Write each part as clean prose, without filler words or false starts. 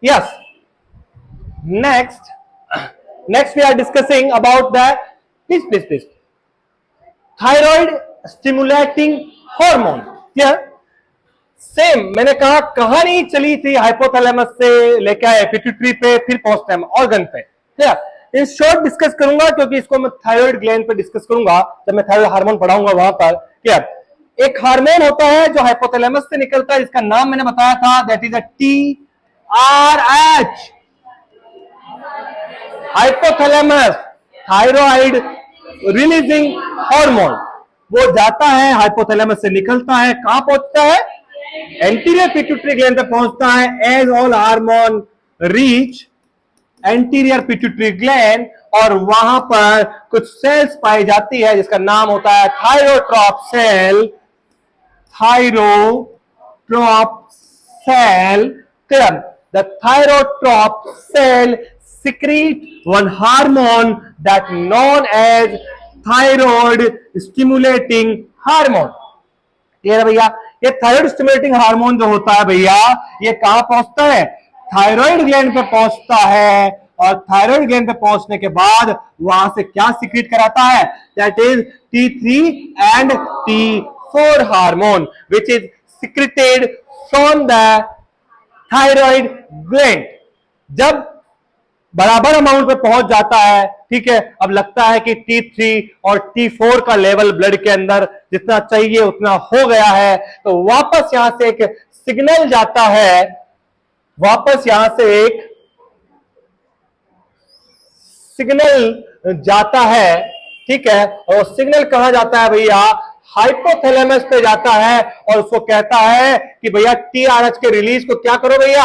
Yes. Next we are discussing about the please thyroid stimulating hormone. क्या same मैंने कहा कहानी चली थी हाइपोथैलेमस से लेकर आए पिट्यूटरी पे, फिर पोस्टम ऑर्गन पे. क्या इन शॉर्ट डिस्कस करूंगा क्योंकि इसको मैं थायराइड ग्लैंड पे डिस्कस करूंगा जब मैं थायराइड हार्मोन पढ़ाऊंगा वहां पर. क्या एक हार्मोन होता है जो हाइपोथैलेमस से निकलता है, इसका नाम मैंने बताया था, that is a TRH, hypothalamus thyroid releasing hormone. वो जाता है हाइपोथैलेमस से निकलता है, कहां पहुंचता है, एंटीरियर पिट्यूटरी ग्लैंड पे पहुंचता है. As all hormone reach anterior pituitary gland और वहां पर कुछ सेल्स पाई जाती है जिसका नाम होता है thyrotroph cell. Thyrotroph cell. The thyrotrop cell secrete one hormone that known as thyroid stimulating hormone. Clear है भैया. ये थायराइड स्टिमुलेटिंग हार्मोन जो होता है भैया, ये कहां पहुंचता है, थायराइड ग्लैंड पे पहुंचता है. और थायराइड ग्लैंड पे पहुंचने के बाद वहां से क्या सीक्रेट कराता है, that is T3 and T4 hormone which is secreted from the thyroid gland. जब बराबर अमाउंट पे पहुंच जाता है, ठीक है, अब लगता है कि T3 और T4 का लेवल ब्लड के अंदर जितना चाहिए उतना हो गया है, तो वापस यहां से एक सिग्नल जाता है, वापस यहां से एक सिग्नल जाता है. ठीक है, और सिग्नल कहां जाता है भैया, हाइपोथैलेमस पे जाता है और उसको कहता है कि भैया TRH के रिलीज को क्या करो भैया,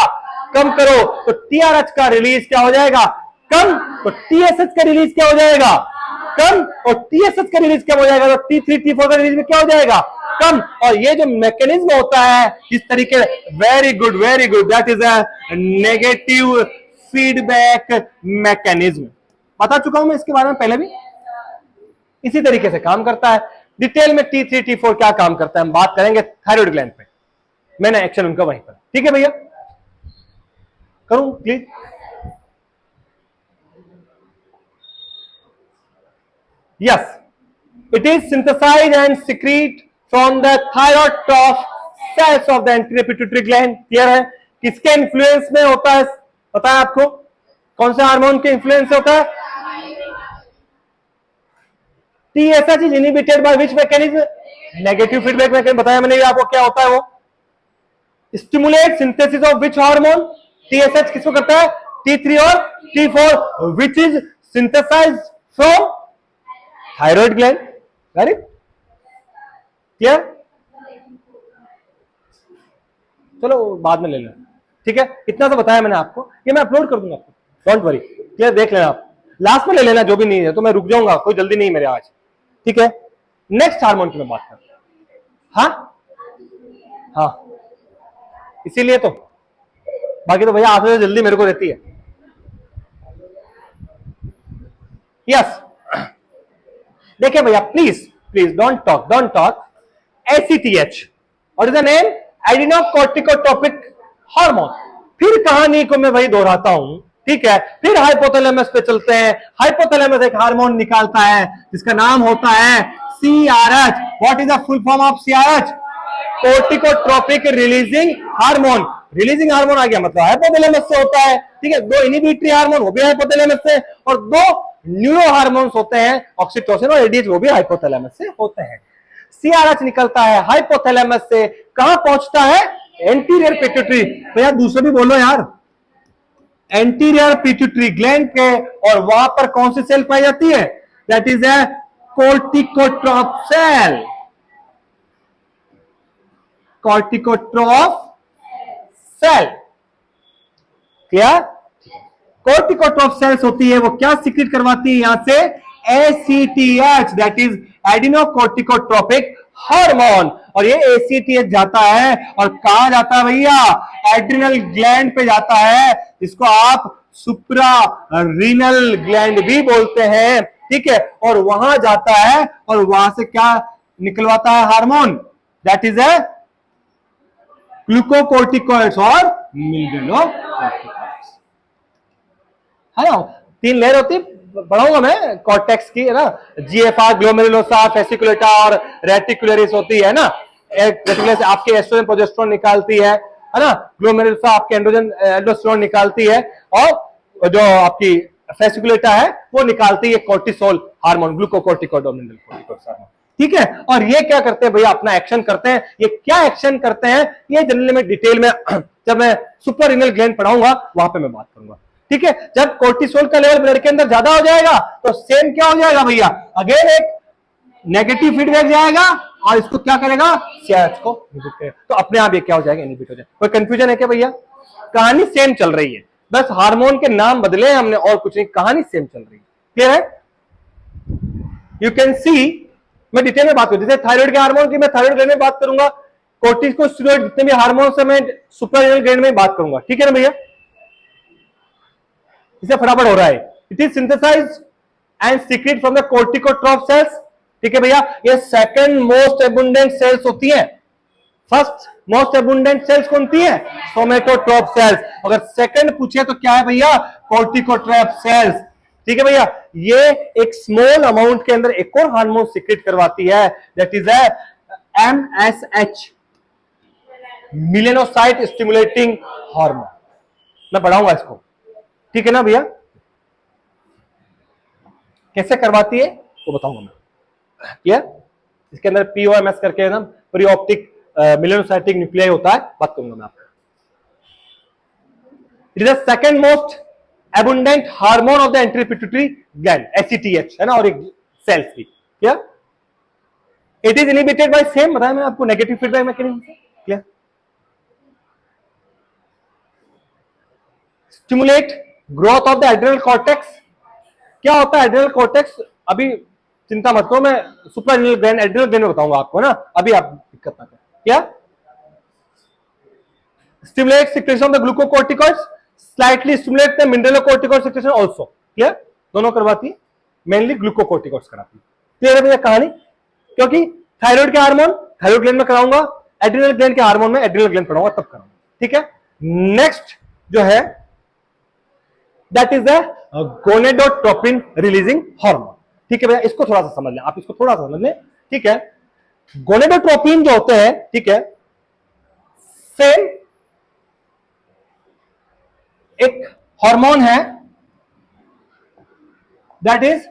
कम करो. तो TRH का रिलीज क्या हो जाएगा, कम. तो TSH का रिलीज क्या हो जाएगा, कम. और TSH का रिलीज कम हो जाएगा तो T3 T4 का रिलीज में क्या हो जाएगा, कम. और ये जो मैकेनिज्म होता है इस तरीके, very good, that is a negative feedback mechanism. बता चुका हूं मैं इसके बारे में पहले भी. इसी तरीके से काम करता है. डिटेल में T3 T4 क्या काम करता है हम बात करेंगे थायराइड ग्लैंड पे. मैंने एक्शन उनका वहीं पर. ठीक है भैया, करूं please. Yes, it is synthesize and secrete from the thyrotroph cells of the anterior pituitary gland. Clear है. किसके इन्फ्लुएंस में होता है, पता है आपको, कौन से हार्मोन के इन्फ्लुएंस से होता है, TSH is inhibited by which mechanism, negative feedback mechanism. बताया मैंने आपको क्या होता है, वो stimulate synthesis of which hormone, TSH किसको करता है, T3 और T4 which is synthesized from thyroid gland. Very clear. चलो बाद में ले लेना. ठीक है, इतना तो बताया मैंने आपको, ये मैं अपलोड कर दूंगा आपको, डोंट वरी. क्लियर, देख लेना आप, लास्ट में ले लेना जो भी नहीं है, तो मैं रुक जाऊंगा, कोई जल्दी नहीं मेरे आज. ठीक है, नेक्स्ट हार्मोन की मैं बात करता हूं. हाँ, इसीलिए तो, बाकी तो भैया आपसे जल्दी मेरे को रहती है. यस, देखिए भैया, please don't talk. ACTH, what is the name, adrenocorticotropic hormone. फिर कहानी को मैं वही दोहराता हूं. ठीक है, फिर हाइपोथैलेमस पे चलते हैं. हाइपोथैलेमस एक हार्मोन निकालता है जिसका नाम होता है CRH. What is the full form of CRH, corticotropic releasing hormone. Releasing hormone आ गया मतलब हाइपोथैलेमस से होता है. ठीक है, दो इनहिबिटरी हार्मोन वो भी हाइपोथैलेमस से, और दो न्यूरो हार्मोन्स होते हैं ऑक्सीटोसिन और ADH, वो भी हाइपोथैलेमस से होते हैं. CRH निकलता है हाइपोथैलेमस से, कहां पहुंचता है, एंटीरियर पिट्यूटरी. भैया दूसरे भी बोलो यार, एंटीरियर पिट्यूटरी ग्लैंड के, और वहां पर कौन सी सेल पाई जाती है, that is a corticotroph cell. Corticotroph cell. क्या कोर्टिकोट्रॉप सेल्स होती है, वो क्या सीक्रेट करवाती है यहां से, ACTH, दैट इज एडिनोकोर्टिकोट्रोपिक हार्मोन. और ये ACTH जाता है और कहा जाता है भैया, एड्रिनल ग्लैंड पे जाता है, इसको आप सुप्रा रीनल ग्लैंड भी बोलते हैं. ठीक है, और वहां जाता है और वहां से क्या निकलवाता है हार्मोन, दैट इज ए ग्लूकोकोर्टिकॉइड्स और मिनरलोकॉर्टिकॉइड्स, है ना। 3 लेयर होती है, पढ़ाऊंगा मैं कॉर्टेक्स की, है ना। जीएफआर, ग्लोमेरुलोसा, फेसिकुलेटा और रेटिकुलरिस होती है ना। रेटिकुलरिस आपके एस्ट्रोजन प्रोजेस्टेरोन निकालती है ना। ग्लोमेरुलोसा आपके एंड्रोजन एल्डोस्टेरोन निकालती है, और जो आपकी फेसिकुलेटा है वो निकालती है कोर्टिसोल हार्मोन, ग्लूकोकोर्टिकोइड हार्मोन। ठीक है, और ये क्या करते हैं भैया, अपना एक्शन करते हैं। ये क्या एक्शन करते हैं, ये जनरली में डिटेल में जब मैं सुपर रिनल ग्लैंड पढ़ाऊंगा वहां पे मैं बात करूंगा। ठीक है, जब कोर्टिसोल का लेवल ब्लड के अंदर ज्यादा हो जाएगा तो सेम क्या हो जाएगा भैया, अगेन एक नेगेटिव फीडबैक जाएगा, और इसको क्या करेगा, सीआरएच को इनहिबिट करेगा। तो अपने आप ये क्या हो जाएगा, इनहिबिट हो जाएगा। कोई कंफ्यूजन है क्या भैया? कहानी सेम चल रही है, बस हार्मोन के नाम बदले हैं हमने, और कुछ नहीं, कहानी सेम चल रही है। क्लियर है? यू कैन सी, मैं डिटेल में बात करूं, जैसे थायराइड के हार्मोन की मैं थायराइड ग्लैंड में बात करूंगा, कोर्टिकोस्टेरॉइड जितने भी हार्मोन है मैं सुप्रारिनल ग्लैंड में बात करूंगा। ठीक है ना भैया, इसे फटाफट हो रहा है। It is synthesised and secrete from the corticotroph cells. ठीक है भैया, ये सेकंड मोस्ट एबुंडेंट सेल्स होती हैं। फर्स्ट मोस्ट एबुंडेंट सेल्स कौन सी है, सोमेटोट्रॉप सेल्स। अगर सेकंड पूछे तो क्या है भैया, कोर्टिकोट्रॉप सेल्स। ठीक है भैया, ये एक स्मॉल अमाउंट के अंदर एक और हार्मोन सीक्रेट करवाती है, that is MSH, melanocyte stimulating hormone. मैं बढ़ाऊंगा इसको, ठीक है ना भैया। कैसे करवाती है वो बताऊंगा मैं, क्लियर। इसके अंदर POMS करके ना, प्रीऑप्टिक मिलेनोसाइटिक न्यूक्लियाई होता है, बात करूंगा मैं आपको। It is the second most abundant hormone of the anterior pituitary gland, ACTH, है ना, और एक सेल्स भी। क्या it is inhibited by same, बताया मैंने आपको, negative feedback mechanism. Clear? Stimulate growth of the adrenal cortex. क्या होता है एड्रिनल कॉर्टेक्स, अभी चिंता मत करो, मैं सुप्रारिनल ग्लैंड, एड्रिनल ग्लैंड में बताऊंगा आपको ना, अभी आप दिक्कत ना करें। क्या stimulate secretion of the glucocorticoids, slightly stimulate the mineralocorticoid secretion also. Clear? दोनों करवाती है, मेनली ग्लूकोकोर्टिकॉइड्स कराती है। क्लियर है भैया कहानी? क्योंकि थायराइड के हार्मोन थायराइड ग्लैंड में कराऊंगा, एड्रिनल ग्लैंड के हार्मोन में एड्रिनल ग्लैंड पढ़ाऊंगा, तब कराऊंगा। ठीक है, नेक्स्ट जो है that is the gonadotropin releasing hormone. ठीक है भैया, इसको थोड़ा सा समझ लें आप, इसको थोड़ा सा समझ लें। ठीक है, गोनेडोट्रोपिन जो होते हैं, ठीक है, सेम एक हार्मोन है, that is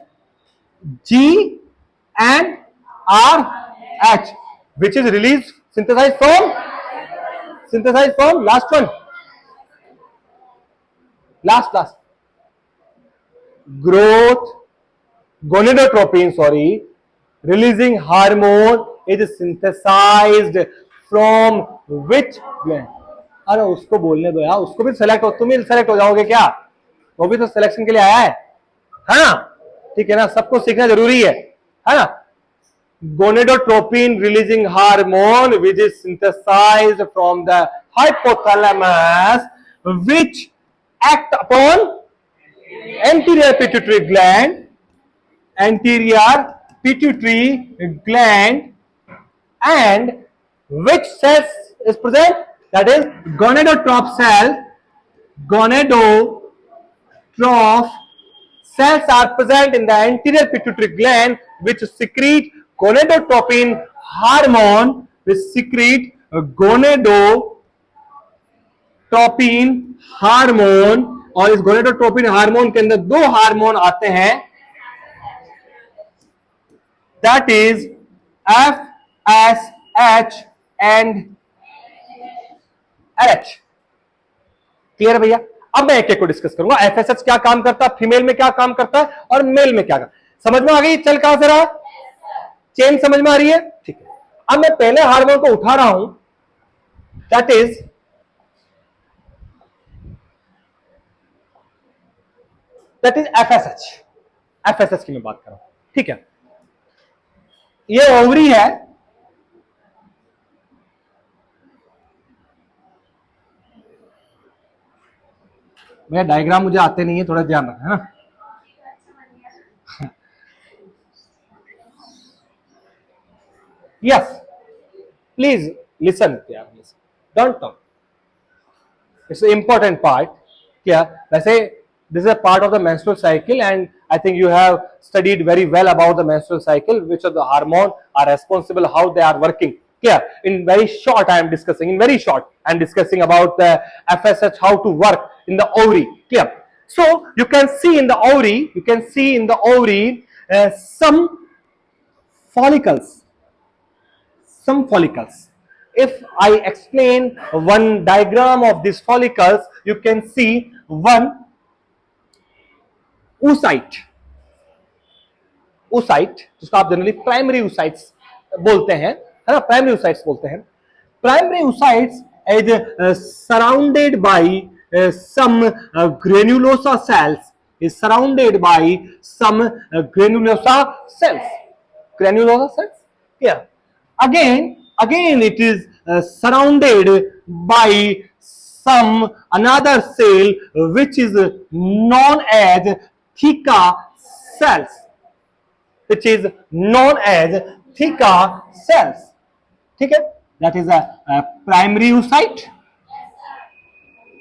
GnRH, which is released synthesized from last growth gonadotropin, releasing hormone is synthesized from which gland? अरे उसको बोलने दो यार, उसको भी सेलेक्ट हो, तुम भी सेलेक्ट हो जाओगे क्या, वो भी तो सिलेक्शन के लिए आया है ना। ठीक है ना, सबको सीखना जरूरी है ना। Gonadotropin releasing hormone which is synthesized from the hypothalamus, which act upon anterior pituitary gland, and which cells is present, that is gonadotrophs cells are present in the anterior pituitary gland, which secrete gonadotropin hormone, which secrete gonadotropin hormone. और इस gonadotropin hormone के अंदर दो hormone आते हैं, that is FSH and LH। Clear है भैया? अब मैं एक एक को डिस्कस करूंगा, FSH क्या काम करता है, फीमेल में क्या काम करता है, और मेल में क्या करता है। समझ में आ गई चल कहां से रहा, चेन समझ में आ रही है? ठीक है, अब मैं पहले हार्मोन को उठा रहा हूं, दैट इज FSH की मैं बात कर रहा हूं। ठीक है, ये ओवरी है, मेरा डायग्राम मुझे आते नहीं है, थोड़ा ध्यान रखना है ना। Yes, please listen, don't talk. It's an important part. क्या वैसे this is a part of the menstrual cycle, and I think you have studied very well about the menstrual cycle, which of the hormones are responsible, how they are working. Yeah, in very short I am discussing. In very short, I am discussing about the FSH, how to work in the ovary. Yeah. So you can see in the ovary, some follicles. Some follicles. If I explain one diagram of these follicles, you can see one oocyte. oocyte जिसको आप generally primary oocytes बोलते हैं, है ना, primary oocytes बोलते हैं. Primary oocytes is surrounded by some granulosa cells. Is surrounded by some granulosa cells. Granulosa cells. Yeah. Again it is surrounded by some another cell which is known as theca cells. Which is known as theca cells. ठीक है, that is a primary oocyte,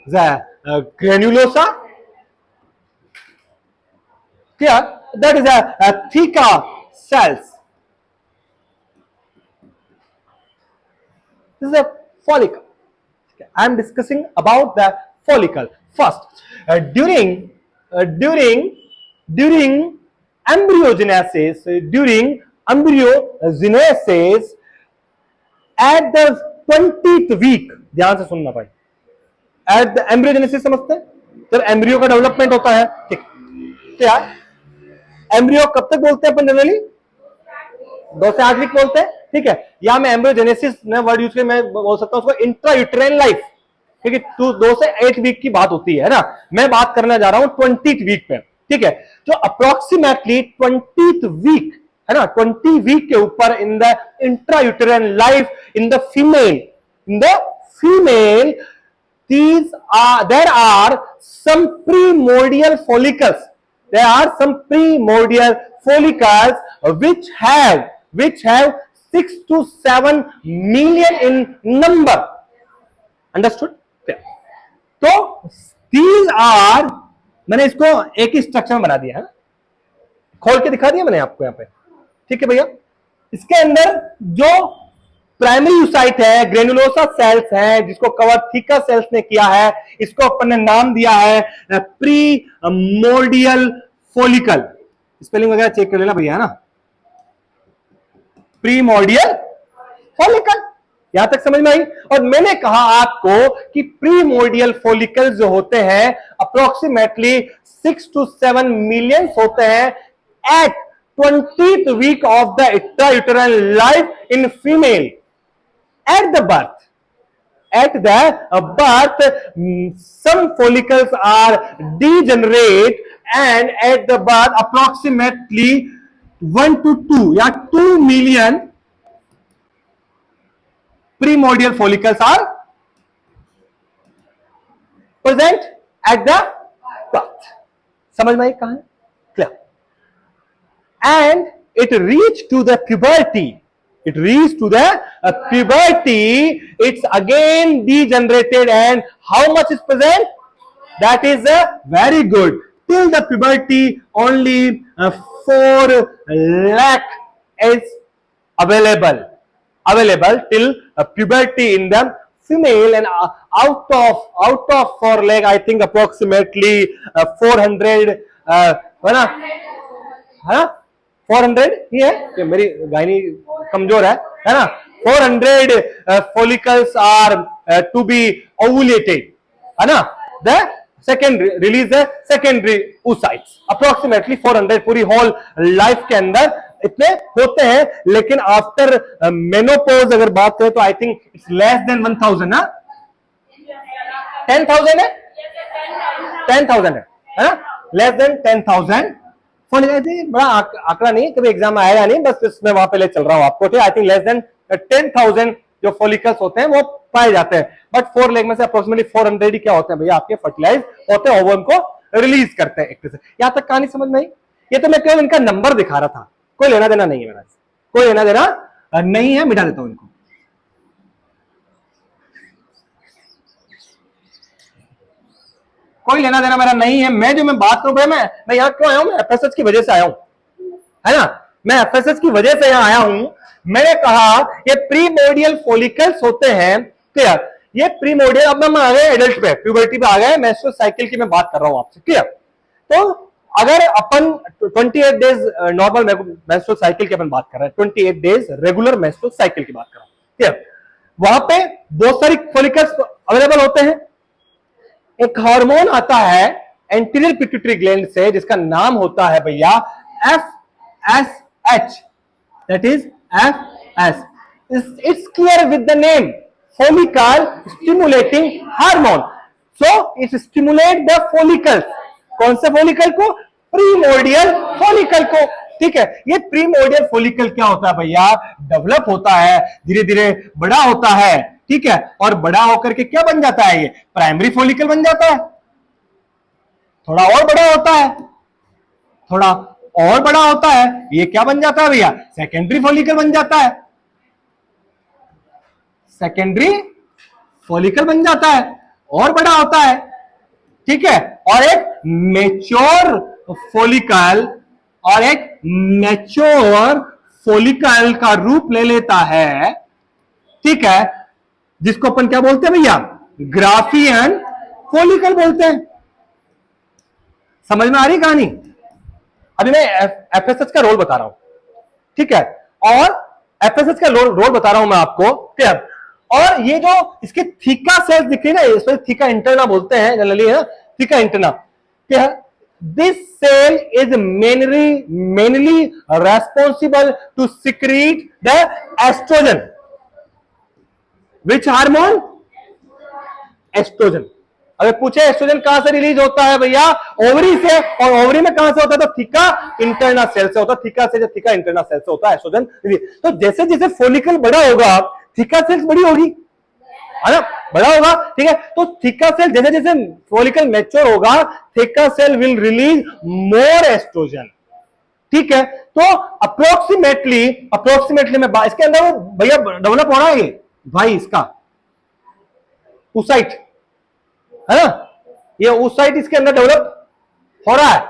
the granulosa. Here, that is a theca cells. This is a follicle. I am discussing about the follicle first. During embryogenesis, at the 20th week, ध्यान से सुनना भाई, at the embryogenesis समझते हैं, जब embryo का development होता है, ठीक, तो यार एम्ब्रियो कब तक बोलते हैं अपन जनरली? 2 से 8 वीक बोलते हैं, ठीक है. या मैं एम्ब्रियोजेनेसिस में वर्ड यूज करके मैं बोल सकता हूं उसको इंट्रायूटेराइन लाइफ, ठीक है. 2 से 8 वीक की बात होती है ना. मैं बात करने जा रहा हूं 20th वीक पे, ठीक है. जो अप्रोक्सीमेटली 20th वीक है ना, 20 वीक के ऊपर in the intrauterine life in the female, there are some primordial follicles. There are some primordial follicles which have 6 to 7 million in number. Understood? तो these are, मैंने इसको एक ही स्ट्रक्चर में बना दिया है, खोल के दिखा दिया मैंने आपको यहाँ पे, ठीक है भैया. इसके अंदर जो प्राइमरी oocyte है, ग्रेनुलोसा सेल्स हैं, जिसको कवर थीका सेल्स ने किया है, इसको अपन ने नाम दिया है प्रीमोर्डियल फॉलिकल. स्पेलिंग वगैरह चेक कर लेना भैया, है ना. प्रीमोर्डियल फॉलिकल, यहां तक समझ में आई. और मैंने कहा आपको कि प्रीमोर्डियल फॉलिकल जो होते हैं अप्रोक्सीमेटली 6 to 7 मिलियन होते हैं eight 20th week of the intrauterine life in female. At the birth, some follicles are degenerate, and at the birth approximately 1 to 2 या 2 million primordial follicles are present at the birth. समझ में आई कहां है? Clear. And it reached to the puberty. It's again degenerated, and how much is present? That is very good. Till the puberty, only 4 lakh is available till puberty in the female, and out of 4 lakh, I think approximately 400 है ना, 400 ही है कि मेरी gynae कमजोर है ना. 400 follicles are to be ovulated, है ना. The secondary release the secondary oocytes, approximately 400 पूरी होल लाइफ के अंदर इतने होते हैं. लेकिन आफ्टर मेनोपॉज अगर बात करें तो I think it's less than 1000 ना, 10,000 है, 10,000 है ना, लेस देन 10,000. बड़ा आंकड़ा नहीं, कभी एग्जाम में आया नहीं, बस मैं वहां पे ले चल रहा हूं आपको. आई थिंक लेस देन 10,000 जो फॉलिकल्स होते हैं वो पाए जाते हैं. बट 4 लाख में से अप्रोक्सीमेटली 400 ही क्या होते हैं भैया, आपके फर्टिलाइज होते हैं, ओवम को रिलीज करते हैं एक तरह से. यहां तक कहानी समझ में आई. ये तो मैं केवल इनका नंबर दिखा रहा था, कोई लेना देना नहीं है मेरा, कोई लेना देना नहीं है, मिटा देता हूं इनको. कोई लेना देना मेरा नहीं है। मैं बात करूं भाई, मैं यहाँ क्यों आया हूं? मैं एफएसएच की वजह से आया हूं, है ना। मैं एफएसएच की वजह से यहाँ आया हूं। मैंने कहा ये प्रीमोर्डियल फॉलिकल्स होते हैं, क्लियर। ये प्रीमोर्डियल, अब हम आ गए एडल्ट पे, प्यूबर्टी पे आ गए, मेंस्ट्रुअल साइकिल की मैं बात कर रहा हूं आपसे, क्लियर। तो अगर अपन 28 डेज नॉर्मल मेंस्ट्रुअल साइकिल की अपन बात कर रहे हैं, 28 डेज रेगुलर मेंस्ट्रुअल साइकिल की बात कर रहा हूं, क्लियर। वहां पे बहुत सारी फॉलिकल्स अवेलेबल होते हैं। एक हार्मोन आता है एंटीरियर पिट्यूटरी ग्लैंड से, जिसका नाम होता है भैया FSH, that is FS। It's clear with the name, follicle stimulating hormone. So it stimulates the follicles. कौन से फॉलिकल को? प्रीमोर्डियल फॉलिकल को, ठीक है। ये प्रीमोर्डियल फॉलिकल क्या होता है भैया? डेवलप होता है, धीरे धीरे बड़ा होता है, ठीक है। और बड़ा होकर के क्या बन जाता है? ये प्राइमरी फॉलिकल बन जाता है। थोड़ा और बड़ा होता है, थोड़ा और बड़ा होता है, ये क्या बन जाता है भैया? सेकेंडरी फॉलिकल बन जाता है। सेकेंडरी फॉलिकल बन जाता है और बड़ा होता है, ठीक है। और एक मैच्योर फॉलिकल, और एक मैच्योर फॉलिकल का रूप ले लेता है, ठीक है, जिसको अपन क्या बोलते हैं भैया? ग्राफियन फॉलिकल बोलते हैं। समझ में आ रही कहानी? अभी मैं एफएसएच का रोल बता रहा हूं, ठीक है, और एफएसएच का रोल बता रहा हूं मैं आपको, क्लियर। और ये जो इसके थीका सेल्स दिख रही है ना, इसमें थीका इंटरना बोलते हैं जनरली, है ना, थीका इंटरना, क्या? This cell is mainly responsible to secrete the estrogen. Which hormone? Estrogen. अगर पूछे एस्ट्रोजन कहां से रिलीज होता है भैया? ओवरी से। और ओवरी में कहां से होता है? तो थीका इंटरना सेल से होता है। थीका से, थीका इंटरना सेल से होता है एस्ट्रोजन। तो जैसे जैसे फॉलिकल बड़ा होगा, थीका सेल्स बड़ी होगी, है ना, बड़ा होगा, ठीक है। तो थीका सेल जैसे जैसे फॉलिकल मैच्योर होगा, theca cell will release more estrogen, ठीक है। तो अप्रोक्सीमेटली में इसके अंदर वो भैया डेवलप हो रहा है ये भाई, इसका oocyte, है ना, ये oocyte इसके अंदर डेवलप हो रहा है,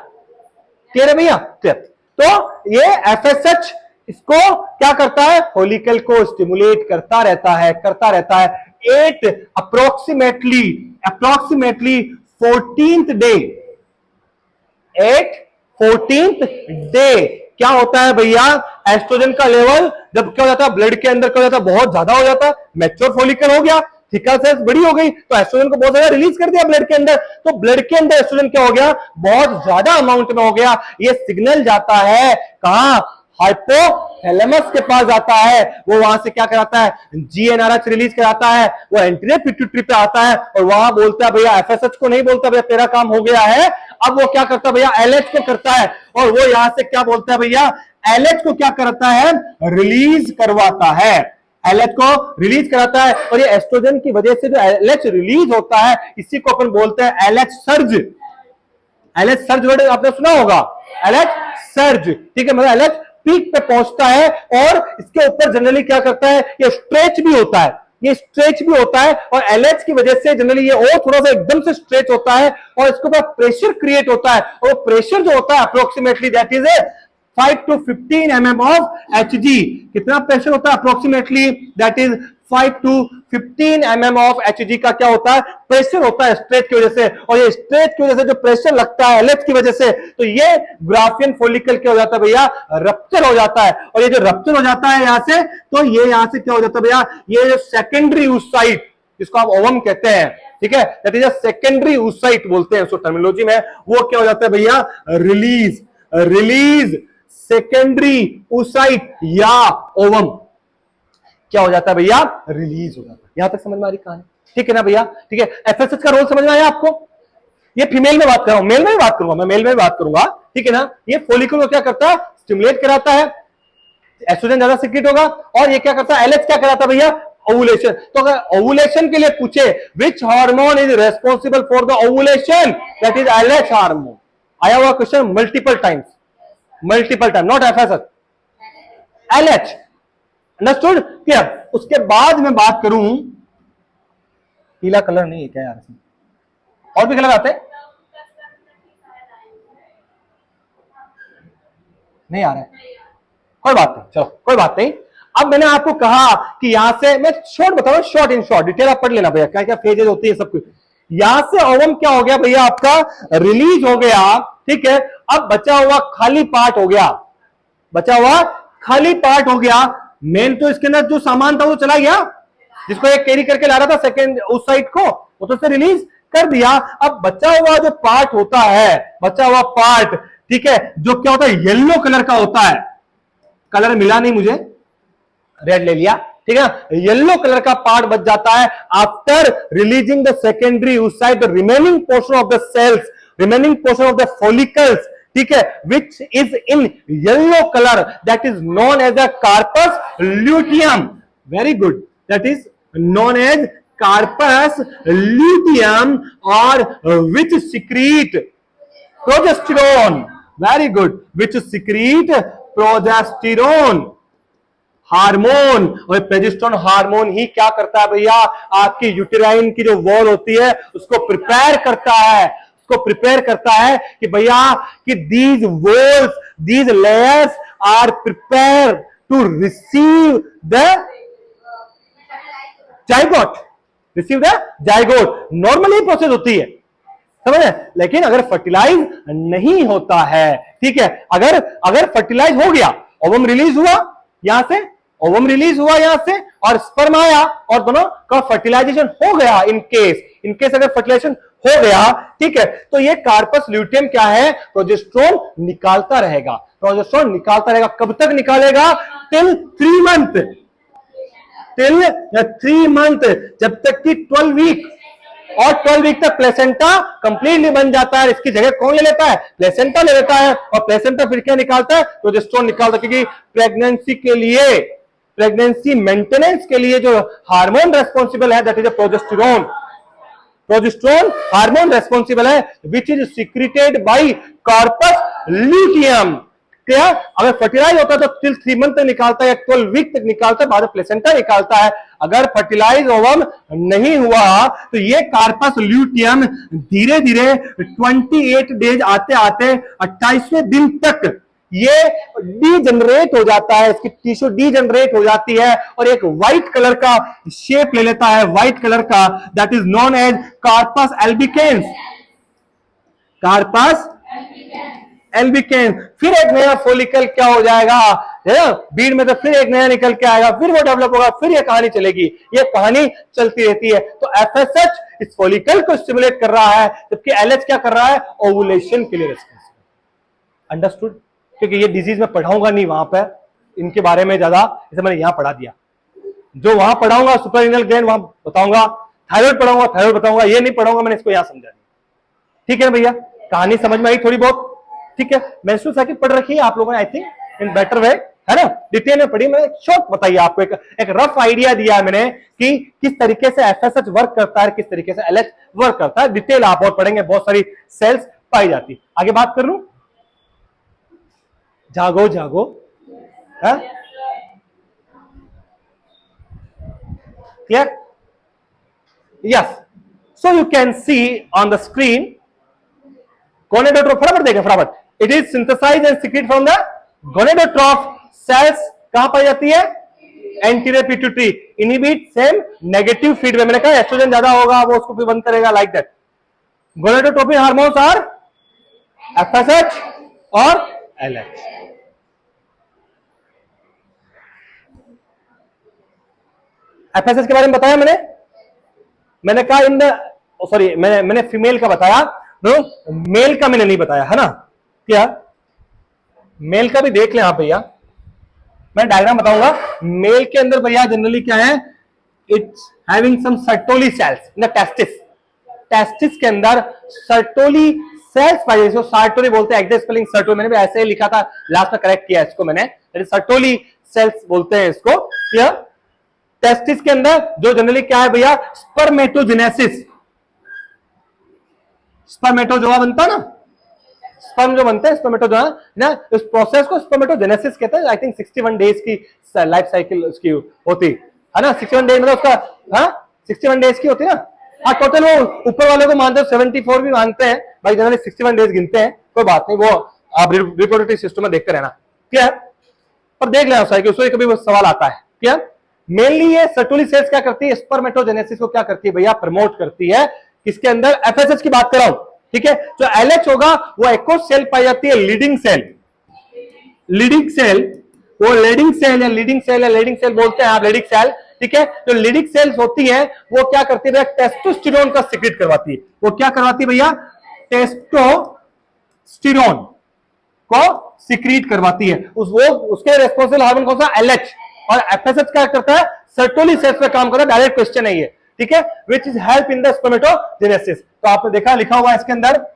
क्लियर है भैया? क्लियर। तो ये एफएसएच इसको क्या करता है? फॉलिकल को स्टिमुलेट करता रहता है, 8 approximately 14th day, 14th day क्या होता है भैया? एस्ट्रोजन का लेवल जब क्या हो जाता है ब्लड के अंदर, क्या हो जाता है? बहुत ज्यादा हो जाता है। मैच्योर फॉलिकल हो गया, थीका सेल्स बड़ी हो गई, तो एस्ट्रोजन को बहुत ज्यादा रिलीज कर दिया ब्लड के अंदर। तो ब्लड के अंदर एस्ट्रोजन क्या हो गया? बहुत ज्यादा अमाउंट में हो गया। ये सिग्नल जाता है कहां? हाइपोथैलेमस के पास जाता है। वो वहां से क्या कराता है? जीएनआरएच रिलीज कराता है। वो एंटीरियर पिट्यूटरी पे आता है और वहां बोलता है भैया, एफएसएच को नहीं बोलता भैया तेरा काम हो गया है। अब वो क्या करता है भैया? एलएच को करता है। और वो यहां से क्या बोलता है भैया? एलएच को क्या करता है? रिलीज करवाता है। एलएच को रिलीज कराता है। और ये एस्ट्रोजन की वजह से जो एलएच रिलीज होता है, इसी को अपन बोलते हैं LH surge. LH surge word आपने सुना होगा, एलएच सर्ज, ठीक है। मतलब एलएच पीक पे पहुंचता है और इसके ऊपर जनरली क्या करता है? ये स्ट्रेच भी होता है, ये स्ट्रेच भी होता है। और एलएच की वजह से जनरली ये और थोड़ा सा एकदम से स्ट्रेच होता है और इसके ऊपर प्रेशर क्रिएट होता है। और प्रेशर जो होता है approximately that is 5 to 15 mm of Hg। कितना प्रेशर होता है? Approximately that is 5 to 15 mm of Hg का क्या होता है? प्रेशर होता है स्ट्रेच की वजह से। और ये स्ट्रेच की वजह से जो प्रेशर लगता है एलएच की वजह से, तो ये ग्राफियन फॉलिकल क्या हो जाता है भैया? रप्चर हो जाता है। और ये जो रप्चर हो जाता है यहां से, तो ये यहां से क्या हो जाता है भैया? ये जो सेकेंडरी oocyte, जिसको आप ओवम कहते हैं, ठीक है, दैट इज सेकेंडरी oocyte बोलते हैं उसको टर्मिनोलॉजी में, वो क्या हो जाता है भैया? रिलीज सेकेंडरी oocyte या ओवम क्या हो जाता है भैया? रिलीज हो जाता है। यहां तक समझ में आ रही कहानी? ठीक है ना भैया? ठीक है। एफएसएच का रोल समझ में आया आपको? ये फीमेल में बात कर रहा हूं, मेल में भी बात करूंगा, मैं मेल में भी बात करूंगा, ठीक है ना। ये फॉलिकल को क्या करता है? स्टिमुलेट कराता है, एस्ट्रोजन ज्यादा सीक्रेट होगा। और ये क्या करता है? एलएच क्या कराता है भैया? ओवुलेशन। तो अगर ओवुलेशन के लिए पूछे which hormone is responsible for the ovulation, that is LH hormone. आया हुआ question multiple time, not FSH, LH. Understood? Clear? उसके बाद मैं बात करूं, पीला कलर नहीं है क्या यार इसमें? और भी कलर आते हैं? नहीं आ रहा है, कोई बात नहीं, चलो कोई बात नहीं। अब मैंने आपको कहा कि यहां से मैं शॉर्ट बताऊं, शॉर्ट इन शॉर्ट, डिटेल आप पढ़ लेना भैया, क्या क्या फेजेज होती है सब कुछ। यहां से ओवम क्या हो गया भैया, आपका रिलीज हो गया, ठीक है। अब बचा हुआ खाली पार्ट हो गया, बचा हुआ खाली पार्ट हो गया। मेन तो इसके अंदर जो सामान था वो चला गया, जिसको एक कैरी करके ला रहा था सेकंड उस साइड को, वो तो रिलीज कर दिया। अब बचा हुआ जो पार्ट होता है, बचा हुआ पार्ट, ठीक है, जो क्या होता है, येलो कलर का होता है। कलर मिला नहीं मुझे, रेड ले लिया, ठीक है। येलो कलर का पार्ट बच जाता है आफ्टर रिलीजिंग द सेकेंडरी उस side, the remaining portion of the cells, remaining portion of the follicles, ठीक है, which is in yellow colour, that is known as the corpus luteum. Very good, that is known as corpus luteum, और which secrete progesterone. Very good, which secrete progesterone hormone. और progesterone hormone ही क्या करता है भैया, आपकी uterine की जो वॉल होती है उसको प्रिपेयर करता है, उसको प्रिपेयर करता है कि भैया कि these walls, these layers are prepare to receive the zygote, receive the zygote. Normally process होती है, समझे। लेकिन अगर फर्टिलाइज नहीं होता है, ठीक है, अगर फर्टिलाइज हो गया, ओवम रिलीज हुआ यहां से, ओवम रिलीज हुआ यहां से, और स्पर्म आया, और दोनों का फर्टिलाइजेशन हो गया, इन केस अगर फर्टिलाइजेशन हो गया, ठीक है, तो ये कार्पस ल्यूटियम क्या है, प्रोजेस्टेरोन निकालता रहेगा, प्रोजेस्टेरोन निकालता रहेगा। कब तक निकालेगा, टिल 3 मंथ, टिल 3 मंथ, जब तक कि 12 वीक, और 12 वीक तक प्लेसेंटा कंप्लीटली बन जाता है। इसकी जगह कौन ले लेता है, प्लेसेंटा ले लेता है, और प्लेसेंटा फिर क्या निकालता है, प्रोजेस्टेरोन निकालता है। क्योंकि प्रेगनेंसी के लिए, प्रेगनेंसी मेंटेनेंस के लिए जो हार्मोन रेस्पॉन्सिबल है, that is progesterone. Progesterone hormone responsible है, which is secreted by corpus luteum. क्या, अगर फर्टिलाइज होता है तो टिल 3 मंथ तक निकालता है, या 12 वीक तक निकालता है, बाद में प्लेसेंटा निकालता है। अगर फर्टिलाइज ओवम नहीं हुआ तो ये कार्पस ल्यूटियम धीरे धीरे 28 डेज आते आते 28वें दिन तक ये डीजनरेट हो जाता है, इसकी टिश्यू डीजनरेट हो जाती है, और एक व्हाइट कलर का शेप ले लेता है, व्हाइट कलर का, that is known as corpus albicans. Corpus albicans. फिर एक नया फोलिकल क्या हो जाएगा, है ना, बीड में तो फिर एक नया निकल के आएगा, फिर वो डेवलप होगा, फिर ये कहानी चलेगी, ये कहानी चलती रहती है। तो एफएसएच इस फोलिकल को स्टिमुलेट कर रहा है, जबकि एलएच क्या कर रहा है, ओवुलेशन के लिए रिस्पॉन्सिबल। अंडरस्टूड। क्योंकि ये डिजीज में पढ़ाऊंगा नहीं वहां पर, इनके बारे में ज्यादा, इसे मैंने यहां पढ़ा दिया। जो वहां पढ़ाऊंगा सुपररिनल ग्लैंड वहां बताऊंगा, थायराइड पढ़ाऊंगा थायराइड बताऊंगा, ये नहीं पढ़ाऊंगा, मैंने इसको यहां समझा दिया। ठीक है भैया, कहानी समझ में आई थोड़ी बहुत, ठीक है। मेंस्ट्रुअल साइकिल पढ़ रखी है आप लोगों ने, I think in better way, है ना, डिटेल में पढ़ी। मैंने शॉर्ट बताइए आपको, एक रफ आइडिया दिया है मैंने कि किस तरीके से एफएसएच वर्क करता है, किस तरीके से एलएच वर्क करता है। डिटेल आप और पढ़ेंगे, बहुत सारी सेल्स पाई जाती। आगे बात कर लूं, जागो जागो, है clear? Yes, so you can see on the screen gonadotroph, फटाफट देखें फटाफट। It is synthesised and secrete from the gonadotroph cells. कहां पाई जाती है, anterior pituitary. Inhibit same negative feedback, मैंने कहा एस्ट्रोजन ज्यादा होगा वो उसको भी बंद करेगा, like that. Gonadotropin hormones are FSH और एलएच। एफएसएच के बारे में बताया मैंने कहा इन द, सॉरी मैंने फीमेल का बताया, नो मेल का मैंने नहीं बताया, है ना। क्या मेल का भी देख लें आप भैया, मैं डायग्राम बताऊंगा। मेल के अंदर भैया जनरली क्या है, it's having some Sertoli cells in the testis. Testis के अंदर सर्टोली सेल्स पाई जाती है, सर्टोली बोलते हैं, एग्जैक्ट स्पेलिंग सर्टोली, मैंने भी ऐसे ही लिखा था, लास्ट में करेक्ट किया इसको मैंने, सर्टोली सेल्स बोलते हैं इसको। क्या टेस्टिस के अंदर जो जनरली क्या है भैया, स्पर्मेटोजेनेसिस, स्पर्मेटोजोआ बनता है ना, स्पर्म जो बनते हैं स्पर्मेटोजोआ ना, इस प्रोसेस को स्पर्मेटोजेनेसिस कहते हैं। आई थिंक 61 डेज की लाइफ साइकिल उसकी होती है ना, 61 डेज मतलब उसका, हाँ 61 डेज की होती है ना। हाँ टोटल वो ऊपर वाले को मानते हैं 74 भी मानते हैं भाई, जनरली 61 डेज गिनते हैं, कोई बात नहीं, वो आप रिप्रोडक्टिव सिस्टम में देखते रहना। क्लियर? पर देख लेना चाहिए कि उसको कभी वो सवाल आता है। क्लियर? मेनली ये सर्टोली सेल्स क्या करती है, स्पर्मेटोजेनेसिस को क्या करती है भैया, प्रमोट करती है। किसके अंदर? एफएसएच की बात कर रहा हूं, ठीक है। जो एलएच होगा वो एक और सेल पाई जाती है, लीडिंग सेल। लीडिंग सेल, वो लीडिंग सेल या लीडिंग सेल या लीडिंग सेल बोलते हैं आप, लीडिंग सेल, ठीक है। जो लीडिंग सेल्स होती है वो क्या करती है भैया, टेस्टोस्टेरोन का सीक्रेट करवाती है। वो क्या करवाती है भैया, टेस्टोस्टेरोन को सीक्रेट करवाती है। वो उसके रेस्पॉन्सिबल हार्मोन कौन सा, एलएच। और एफएसएच क्या करता है, सर्टोली सेल्स पे काम करता है। डायरेक्ट क्वेश्चन है ये, ठीक है। Which is help in the spermatogenesis. तो आपने देखा लिखा हुआ है इसके अंदर,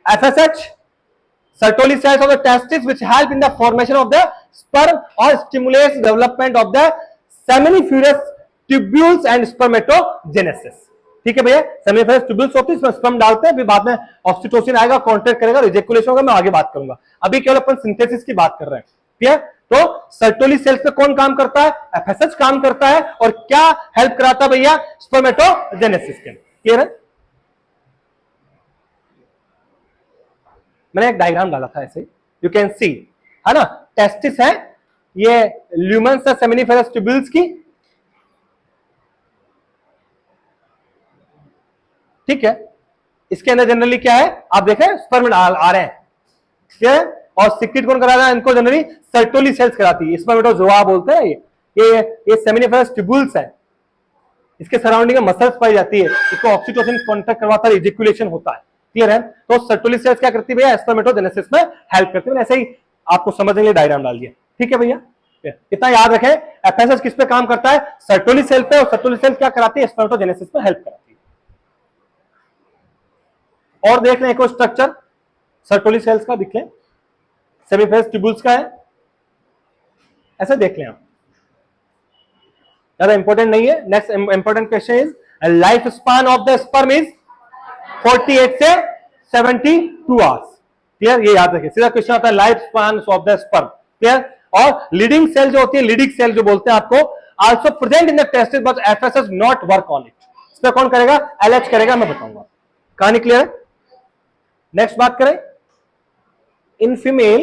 FSH Sertoli cells of the testis which help in the formation of the sperm or stimulates development of the seminiferous tubules and spermatogenesis। ठीक है भैया, सेमिनिफरस ट्यूब्यूल्स होती है, इसमें स्पर्म डालते हैं, फिर बाद में ऑक्सीटोसिन आएगा, कॉन्ट्रैक्ट करेगा, रिजेक्युलेशन होगा, मैं आगे बात करूंगा। अभी केवल अपन सिंथेसिस की बात कर रहे हैं। ठीक है, तो सर्टोली सेल्स पे कौन काम करता है, एफएसएच काम करता है। और क्या हेल्प कराता है भैया, स्पर्मेटोजेनेसिस के। क्लियर है? मैंने एक डायग्राम डाला था ऐसे, यू कैन सी, है ना। टेस्टिस है, ये ल्यूमेंस है सेमिनिफेरस ट्यूब्यूल्स की, ठीक है। इसके अंदर जनरली क्या है, आप देखें स्पर्म आ रहे हैं, ठीक है। और सीक्रेट कौन करा रहा है इनको, जनरली सर्टोली सेल्स कराती है। स्पर्मेटोजोआ बोलते हैं ये सेमिनिफेरस ट्यूब्यूल्स है, इसके सराउंडिंग में मसल्स पाई जाती है, इसको ऑक्सीटोसिन कॉन्ट्रैक्ट करवाता है, इजेक्युलेशन होता है। क्लियर है? तो सर्टोली सेल्स क्या करती है भैया, स्पर्मेटोजेनेसिस में हेल्प करती है। ऐसे ही आपको समझने के लिए डायग्राम डाल दिया, ठीक है भैया। इतना याद रखें, एफएसएच किस पे काम करता है, सर्टोली सेल पे। और सर्टोली सेल क्या कराती है, स्पर्मेटोजेनेसिस में हेल्प कराती है। और देख लें एक और स्ट्रक्चर सर्टोली सेल्स का, दिख लें, सेमिनिफेरस ट्यूब्यूल्स का है, ऐसे देख लें आप, ज्यादा इंपॉर्टेंट नहीं है। Next important question is, life span of the sperm is 48 से 72 आवर्स। क्लियर? ये याद रखिए, सीधा क्वेश्चन आता है, life span of the sperm. Clear? और लीडिंग सेल जो होती है, लीडिंग सेल जो बोलते हैं आपको, also present in the testis but FSH not work on it. इस पर कौन करेगा, एलएच करेगा, मैं बताऊंगा। कहानी क्लियर है? नेक्स्ट बात करें, in female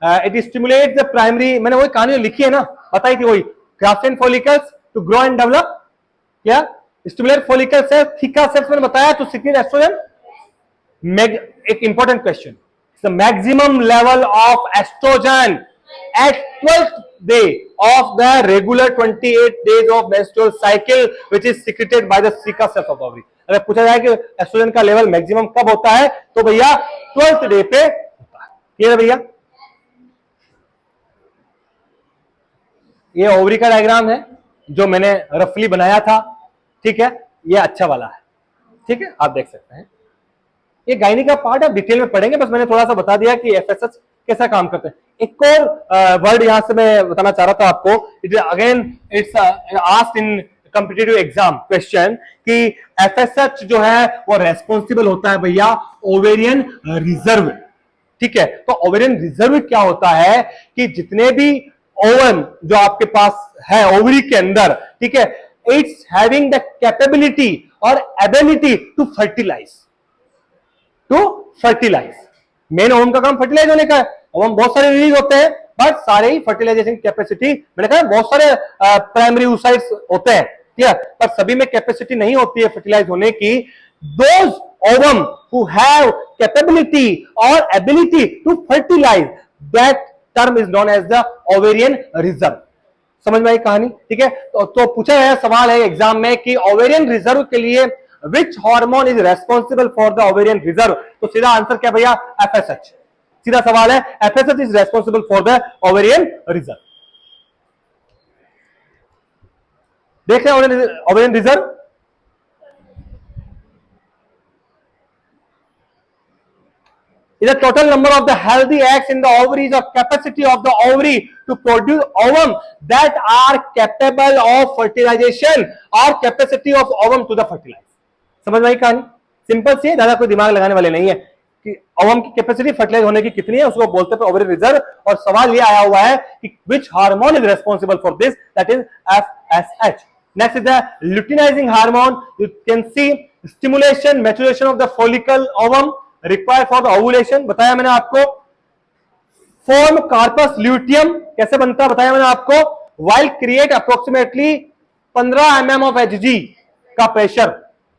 it stimulate the primary, मैंने वही कहानी लिखी है ना, बताई थी वही, Graafian follicles to grow and develop. क्या stimulate follicle cells, theca cells मैंने बताया टू सीक्रेट एस्ट्रोजन। एक important question, the maximum level of oestrogen at 12th day of the regular 28 days of menstrual cycle which is secreted by the theca cells of the ovary। अगर पूछा जाए कि oestrogen का level maximum कब होता है, तो भैया 12th डे पे होता है। क्लियर है भैया? ये ओवरी का डायग्राम है जो मैंने रफली बनाया था, ठीक है। ये अच्छा वाला है, ठीक है, आप देख सकते हैं। ये गायनी का पार्ट आप डिटेल में पढ़ेंगे, बस मैंने थोड़ा सा बता दिया कि एफएसएच कैसा काम करते हैं। एक और वर्ड यहां से मैं बताना चाह रहा था आपको, it is again it's asked in competitive exam question कि एफएसएच जो है वो रेस्पॉन्सिबल होता है भैया ओवेरियन रिजर्व, ठीक है। तो ओवेरियन रिजर्व क्या होता है कि जितने भी ओवम जो आपके पास है ओवरी के अंदर, ठीक है, इट्स हैविंग द कैपेबिलिटी और ability to fertilise, main ovum का काम फर्टिलाइज होने का है। ओवम बहुत सारे रिलीज होते हैं, बट सारे ही फर्टिलाइजेशन कैपेसिटी, मैंने कहा बहुत सारे प्राइमरी oocytes होते हैं, ठीक है, पर सभी में कैपेसिटी नहीं होती है फर्टिलाइज होने की। Those ovum who have capability और ability to fertilise, that term is known as the ovarian reserve. समझ में आई कहानी? ठीक है। तो पूछा गया सवाल है एग्जाम में कि ओवेरियन रिजर्व के लिए which hormone is responsible for the ovarian reserve, तो सीधा आंसर क्या भैया, एफएसएच। सीधा सवाल है, FSH is responsible for the ovarian reserve. देख रहे हैं ovarian reserve, is the total number of the healthy eggs in the ovaries or capacity of the ovary to produce ovum that are capable of fertilization or capacity of ovum to the fertilize। समझ में आई कहानी? Simple सी है, ज्यादा कोई दिमाग लगाने वाले नहीं है कि ओवम की कैपेसिटी फर्टिलाइज होने की कितनी है, उसको बोलते हैं ओवेरियन रिजर्व। और सवाल ये आया हुआ है कि which hormone is responsible for this, that is FSH. Next is the luteinizing hormone, you can C stimulation maturation of the follicle ovum required for the ovulation. बताया मैंने आपको, फॉर्म कार्पस ल्यूटियम कैसे बनता है बताया मैंने आपको, while create approximately 15 mm of Hg का प्रेशर,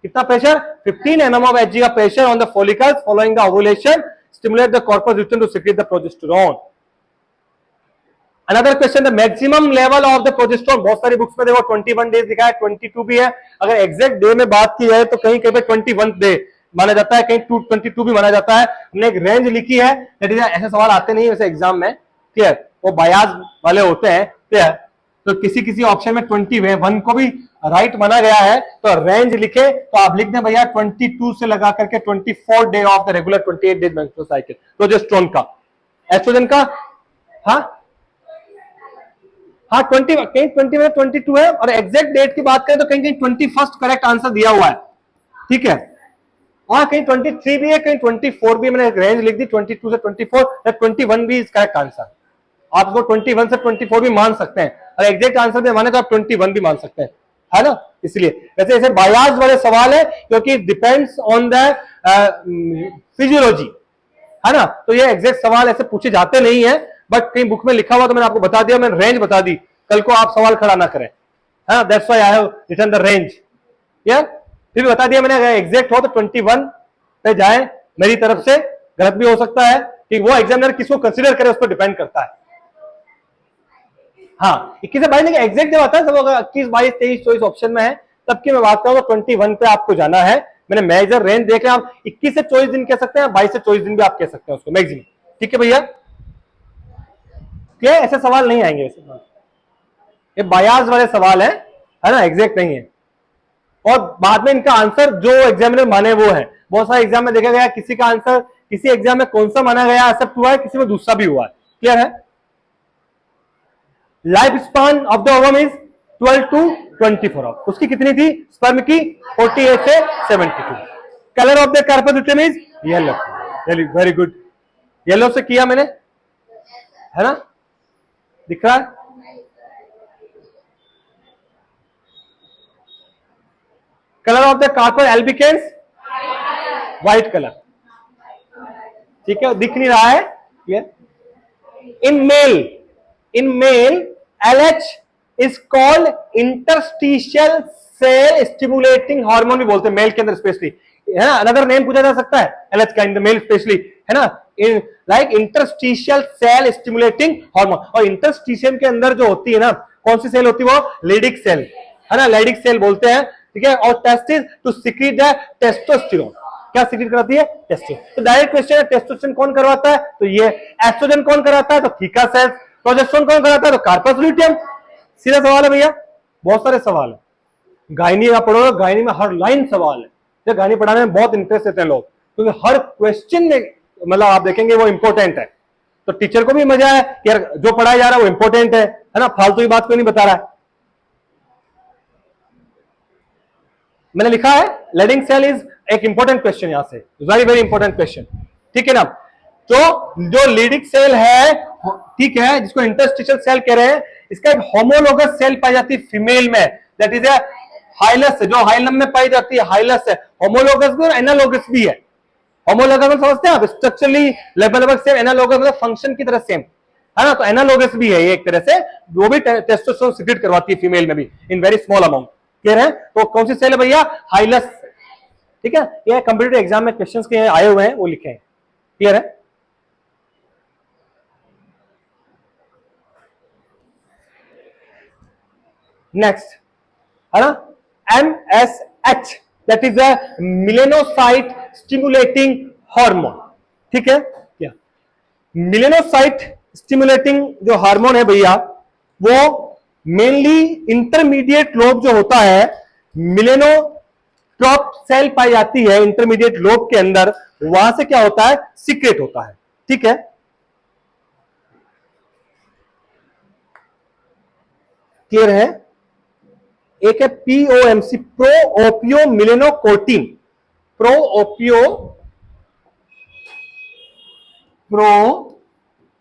कितना प्रेशर 15 mm ऑफ Hg का pressure on the follicles following the ovulation, stimulate the corpus luteum to secrete the progesterone. Another question, the maximum level of the progesterone, बहुत सारी books में देखो 21 days लिखा है, 22 भी है, अगर एग्जैक्ट डे में बात की जाए तो कहीं कहीं पे 21 डे माना जाता है, कहीं 22 भी माना जाता है। हमने एक रेंज लिखी है, दैट इज ऐसे सवाल आते नहीं वैसे एग्जाम में, क्लियर, वो बायास वाले होते हैं, क्लियर, तो किसी किसी ऑप्शन में 21 को भी राइट माना गया है, तो रेंज लिखे तो आप लिख दें भैया 22 से लगा करके 24 day of the regular 28 days menstrual cycle progesterone का। एस्ट्रोजन का हाँ हाँ 20, कहीं 20 में 22 है, और एग्जैक्ट डेट की बात करें तो कहीं कहीं 21 करेक्ट आंसर दिया हुआ है, ठीक है, हाँ कहीं 23 भी है, कहीं 24 भी, मैंने रेंज लिख दी 22 से 24, 21 भी इज करेक्ट आंसर। आप इसको 21 से 24 भी मान सकते हैं, और एग्जैक्ट आंसर में माने तो आप 21 भी मान सकते हैं, है ना। इसलिए वैसे ऐसे बायास वाले सवाल है क्योंकि डिपेंड्स ऑन द फिजियोलॉजी, है ना, तो ये एग्जैक्ट सवाल ऐसे पूछे जाते नहीं है, बट कहीं बुक में लिखा हुआ तो मैंने आपको बता दिया, मैंने रेंज बता दी, कल को आप सवाल खड़ा ना करें, हाँ that's why I have written the range, या फिर भी बता दिया मैंने, अगर एग्जैक्ट हो तो 21 पे जाए मेरी तरफ से, गलत भी हो सकता है कि वो एग्जामिनर किसको कंसीडर करे उस पर डिपेंड करता है। हाँ 21 से 22 नहीं, एग्जैक्ट जब आता है सब 21 22 23 24 ऑप्शन में है, तब की मैं बात करूँ तो 21 पे आपको जाना है। मैंने मेजर रेंज देख लिया, आप 21 से 24 दिन कह सकते हैं, 22 से 24 दिन भी आप कह सकते हैं उसको मैक्सिमम, ठीक है भैया, क्या ऐसे सवाल नहीं आएंगे वैसे, ये बायास वाले सवाल है ना, एग्जैक्ट नहीं है, और बाद में इनका आंसर जो एग्जामिनर माने वो है। बहुत सारे एग्जाम में देखा गया किसी का आंसर किसी एग्जाम में कौन सा माना गया एक्सेप्ट हुआ है, किसी में दूसरा भी हुआ है, क्लियर है। Life span of the ovum is 12 to 24 hour, उसकी कितनी थी स्पर्म की 48 से 72। Colour of the corpus luteum is yellow, very good, yellow से किया मैंने, है ना, दिख रहा है। Colour of the corpus albicans white colour, ठीक है, दिख नहीं रहा है, clear. In male LH is called interstitial cell stimulating hormone भी बोलते हैं मेल के अंदर स्पेशली, है ना, अनदर नेम पूछा जा सकता है LH का इन द मेल स्पेशली, है ना, in like interstitial cell stimulating hormone. और इंटरस्टिशियम के अंदर जो होती है ना, कौन सी सेल होती है वो लेडिक सेल, है ना, लेडिक सेल बोलते हैं, ठीक है, और testis to secrete the testosterone, क्या सिक्रीट कराती है टेस्टोस्टेरोन। तो डायरेक्ट क्वेश्चन है टेस्टोस्टेरोन कौन करवाता है, तो ये एस्ट्रोजन कौन कराता है, तो थीका सेल्स, प्रोजेस्टेरोन कौन कराता है, तो कार्पस लूटियम, सीधा सवाल है भैया, बहुत सारे सवाल है, गायनी का पढ़ो, गायनी में हर लाइन सवाल है, तो गायनी पढ़ाने में बहुत इंटरेस्ट लेते हैं लोग, क्योंकि हर क्वेश्चन में मतलब आप देखेंगे वो इंपॉर्टेंट है, तो टीचर को भी मजा है कि यार जो पढ़ाया जा रहा है वो इंपॉर्टेंट है ना, फालतू की बात कोई नहीं बता रहा है। मैंने लिखा है लेडिंग सेल इज एक इंपॉर्टेंट क्वेश्चन, यहां से वेरी वेरी इंपॉर्टेंट क्वेश्चन, ठीक है ना। तो जो लीडिक सेल है, ठीक है, जिसको इंटरस्टिशियल सेल कह रहे हैं, इसका एक होमोलोगस सेल पाई जाती है फीमेल में, दैट इज ए हाइलस, जो हाइलम में पाई जाती है हाइलस है, होमोलोगस भी और एनालोगस भी है। होमोलोगस में समझते हैं आप स्ट्रक्चरली लगभग सेम, एनालोगस मतलब फंक्शन की तरह सेम, है ना, तो एनालोगस भी है ये एक तरह से, वो भी टेस्टोस्टेरोन सिक्रीट करवाती है फीमेल में भी in very small amount, clear है। तो कौन सी सेल है भैया, हाइलस, ठीक है, ये कंप्यूटर एग्जाम में क्वेश्चंस के आए हुए हैं वो लिखे हैं, क्लियर है। नेक्स्ट है ना MSH, that is a melanocyte stimulating hormone, ठीक है, क्या मिलेनोसाइट स्टिमुलेटिंग जो हार्मोन है भैया, वो मेनली इंटरमीडिएट लोब जो होता है, मिलेनोट्रॉप सेल पाई जाती है इंटरमीडिएट लोब के अंदर, वहां से क्या होता है सीक्रेट होता है, ठीक है, क्लियर है। एक है POMC, प्रो ओपियो मिलेनोकोर्टिन, प्रो ओपियो प्रो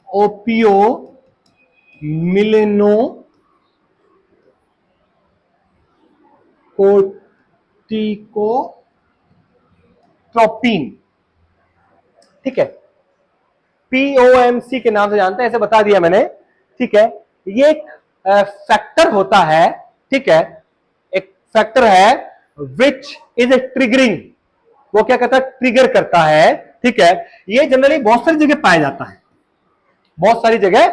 ओपियो मिलेनो कोर्टिकोट्रोपिन, ठीक है, POMC के नाम से जानते हैं, ऐसे बता दिया मैंने, ठीक है। ये एक फैक्टर होता है, ठीक है, एक फैक्टर है विच इज ए ट्रिगरिंग, वो क्या करता है, ट्रिगर करता है, ठीक है। ये जनरली बहुत सारी जगह पाया जाता है, बहुत सारी जगह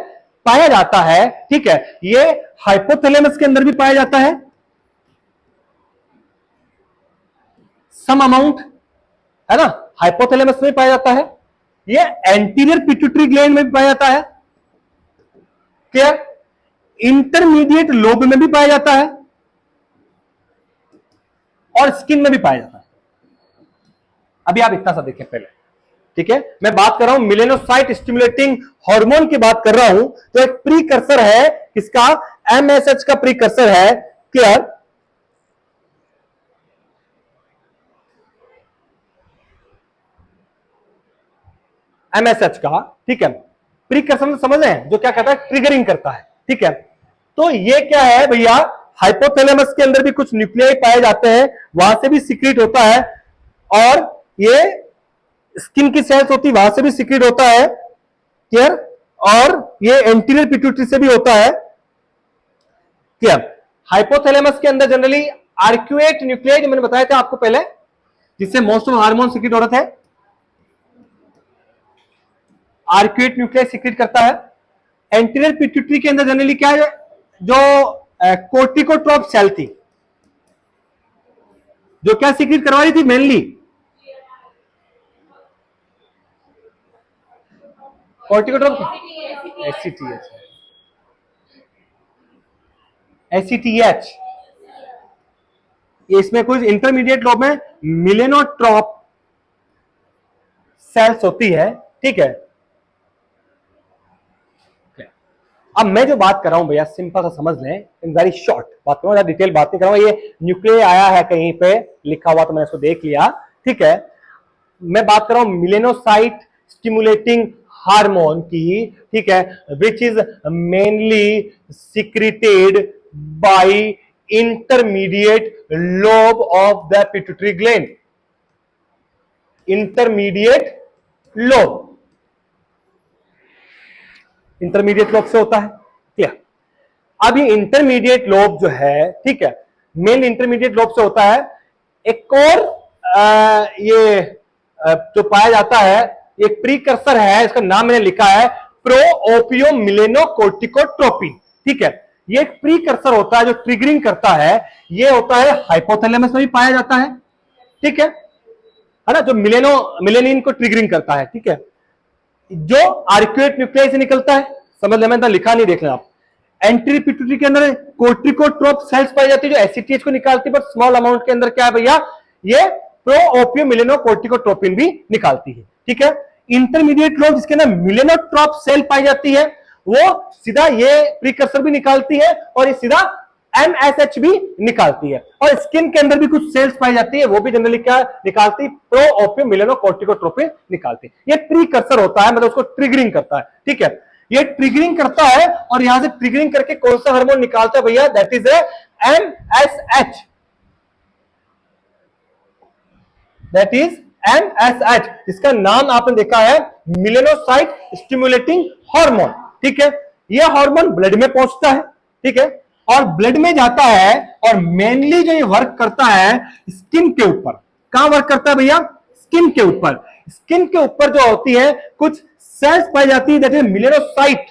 पाया जाता है, ठीक है। ये हाइपोथैलेमस के अंदर भी पाया जाता है सम अमाउंट, है ना, हाइपोथैलेमस में पाया जाता है। ये एंटीरियर पिट्यूटरी ग्लैंड में भी पाया जाता है, क्या, इंटरमीडिएट लोब में भी पाया जाता है और स्किन में भी पाया जाता है। अभी आप इतना सा देखें पहले, ठीक है। मैं बात कर रहा हूं मेलेनोसाइट स्टिमुलेटिंग हार्मोन की बात कर रहा हूं, तो एक प्रीकर्सर है किसका, MSH का प्रीकर्सर है, क्लियर। MSH का, ठीक है, प्रीकर्सर समझ रहे हैं, जो क्या कहता है, ट्रिगरिंग करता है, ठीक है। तो ये क्या है भैया, हाइपोथैलेमस के अंदर भी कुछ न्यूक्लियाई पाए जाते हैं, वहां से भी सीक्रेट होता है, और ये स्किन की सेल्स होती है, वहां से भी सीक्रेट होता है, क्लियर, और ये एंटीरियर पिट्यूटरी से भी होता है, क्लियर। हाइपोथैलेमस के अंदर जनरली आर्क्यूएट न्यूक्लियाई, जो मैंने बताया था आपको पहले, जिससे मोस्ट ऑफ हार्मोन सीक्रेट हो रहे थे, आर्क्यूएट न्यूक्लियाई सीक्रेट करता है। एंटीरियर पिट्यूटरी के अंदर जनरली क्या है, जो कोर्टिकोट्रोप सेल थी, जो क्या सीक्रेट करवा रही थी, मेनली कोर्टिकोट्रोप, एसीटीएच। इसमें कुछ इंटरमीडिएट लोब में मिलेनोट्रोप सेल्स होती है, ठीक है। अब मैं जो बात कर रहा हूं भैया, सिंपल सा समझ लें, इन वेरी शॉर्ट बात करूंगा, डिटेल बात नहीं करूंगा। ये न्यूक्लियाई आया है कहीं पे लिखा हुआ, तो मैंने इसको देख लिया, ठीक है। मैं बात कर रहा हूं मिलेनोसाइट स्टिमुलेटिंग हार्मोन की, ठीक है, which is mainly secreted by intermediate lobe of the pituitary gland, intermediate lobe, intermediate lobe से होता है, क्लियर। अब ये इंटरमीडिएट लोब जो है, ठीक है, मेन इंटरमीडिएट लोब से होता है। एक और ये जो पाया जाता है, एक प्रीकर्सर है, इसका नाम मैंने लिखा है प्रोओपियोमिलेनोकोर्टिकोट्रोपिन, ठीक है। ये एक प्रीकर्सर होता है जो ट्रिगरिंग करता है, ये होता है हाइपोथैलेमस में भी पाया जाता है, ठीक है ना, जो मिलेनिन को ट्रिगरिंग करता है, ठीक है, जो आर्क्यूएट न्यूक्लियाई से निकलता है, समझ लें, मैंने लिखा नहीं, देख लें आप। एंटीरियर पिट्यूटरी के अंदर कोर्टिकोट्रोप सेल्स पाई जाती है जो एसीटीएच को निकालती है, पर स्मॉल अमाउंट के अंदर क्या है भैया, ये प्रोओपियोमिलेनोकोर्टिकोट्रोपिन भी निकालती है, ठीक है। इंटरमीडिएट लोब जिसके अंदर मिलेनोट्रोप सेल पाई जाती है, वो सीधा ये प्रीकर्सर भी निकालती है, और ये सीधा MSH भी निकालती है। और स्किन के अंदर भी कुछ सेल्स पाई जाती है, वो भी जनरली क्या निकालती है, प्रोओपियोमिलेनोकोर्टिकोट्रोपिन निकालती है। ये प्रीकर्सर होता है, मतलब उसको ट्रिगरिंग करता है, ठीक है। ये ट्रिगरिंग करता है, और यहां से ट्रिगरिंग करके कौन सा हार्मोन निकालता है भैया, that is MSH, that is MSH। इसका नाम आपने देखा है मिलेनोसाइट स्टिमुलेटिंग हार्मोन, ठीक है। यह हार्मोन ब्लड में पहुंचता है, ठीक है, और ब्लड में जाता है, और मेनली जो ये वर्क करता है स्किन के ऊपर। कहां वर्क करता है भैया, स्किन के ऊपर। स्किन के ऊपर जो होती है कुछ सेल्स पाई जाती है, दैट इज मिलेनोसाइट।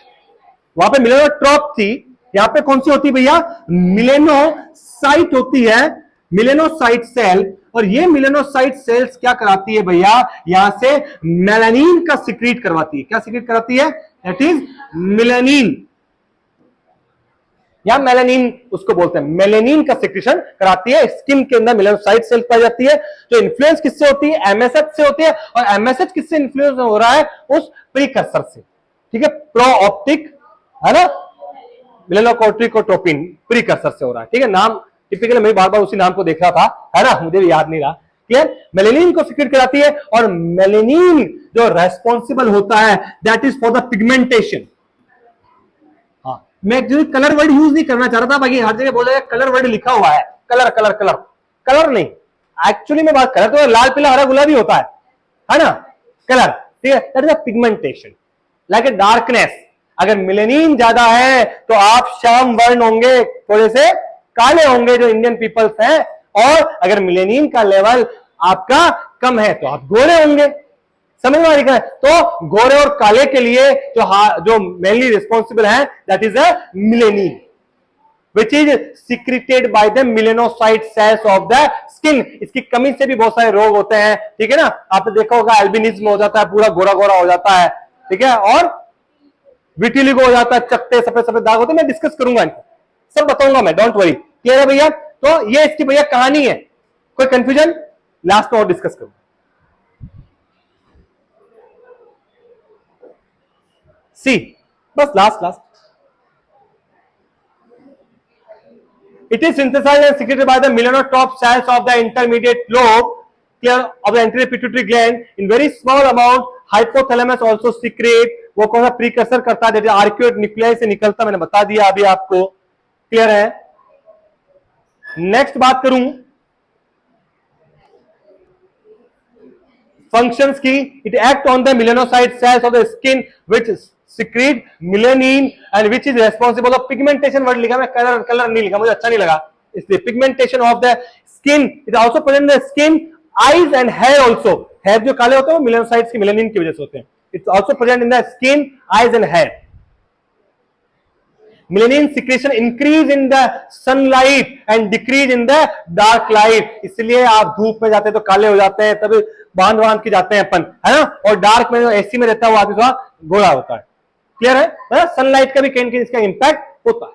वहां पे मिलेनोट्रोप थी, यहां पे कौन सी होती है भैया, मिलेनोसाइट होती है, मिलेनोसाइट सेल। और ये मिलेनोसाइट सेल्स क्या कराती है भैया, यहां से मेलानिन का सिक्रीट करवाती है। क्या सिक्रीट कराती है, दैट इज मेलानिन, या मेलानिन उसको बोलते हैं, मेलानिन का सिक्रीशन कराती है। स्किन के अंदर मेलानोसाइट सेल पाई जाती है, जो इन्फ्लुएंस किससे होती है, MSH से होती है। और MSH किससे इन्फ्लुएंस हो रहा है, उस प्रीकर्सर से, ठीक है, प्रोऑप्टिक, है ना, मिलेनोकोर्टिकोट्रोपिन प्रीकर्सर से हो रहा है, ठीक है। नाम टिपिकली मैं बार बार उसी नाम को देख रहा था, है ना, मुझे भी याद नहीं रहा, क्लियर। मेलेनिन को सिक्रेट कराती है, और मेलेनिन जो रेस्पॉन्सिबल होता है that is for the pigmentation. हाँ, मैं जो कलर वर्ड यूज नहीं करना चाह रहा था, बाकी हर जगह बोला कलर वर्ड लिखा हुआ है, कलर कलर कलर, कलर नहीं, एक्चुअली में बात कर रहा तो लाल पीला हरा गुलाबी होता है ना, कलर, ठीक है, that is a pigmentation, like a darkness. अगर मिलेनिन ज्यादा है तो आप श्याम वर्ण होंगे, थोड़े से काले होंगे जो इंडियन पीपल्स हैं, और अगर मिलेनिन का लेवल आपका कम है तो आप गोरे होंगे। समझ में आ रही है? तो गोरे और काले के लिए जो मेनली रिस्पॉन्सिबल है that is a melanin which is secreted by the melanocyte cells of the skin। इसकी कमी से भी बहुत सारे रोग होते हैं, ठीक है ना। आपने देखा होगा एल्बिनिज्म हो जाता है, पूरा गोरा गोरा हो जाता है, ठीक है, और विटिलिगो हो जाता है, चकते सफेद सफेद दाग होते हैं। मैं डिस्कस करूंगा इनको, सब बताऊंगा मैं, डोंट वरी। क्लियर है भैया? तो ये इसकी भैया कहानी है। कोई कंफ्यूजन? लास्ट में और डिस्कस करूंगा। सी, बस last. It is synthesized and secreted by the melanotrope cells of the intermediate lobe of the anterior pituitary gland in very small amount। hypothalamus also secrete, वो कौन सा प्रीकर्सर करता है, आर्क्यूट न्यूक्लियाई से निकलता, मैंने बता दिया अभी आपको। क्लियर है? नेक्स्ट बात करूं फंक्शंस की। It act on the melanocyte cells of the skin which secrete melanin and which is responsible of pigmentation। Word लिखा, मैं कलर नहीं लिखा, मुझे अच्छा नहीं लगा, इसलिए pigmentation of the skin। it also present in the skin, eyes and hair also। hair जो काले होते हैं वो melanocytes की melanin की वजह से होते हैं। it's also present in the skin, eyes and hair। melanin secretion increase in the sunlight and decrease in the dark light। इसलिए आप धूप में जाते हैं तो काले हो जाते हैं, तभी बांध के जाते हैं अपन, है ना, और डार्क में एसी में रहता है वो आदमी थोड़ा गोरा होता है। क्लियर है? सनलाइट का भी कहीं इसका इंपैक्ट होता है।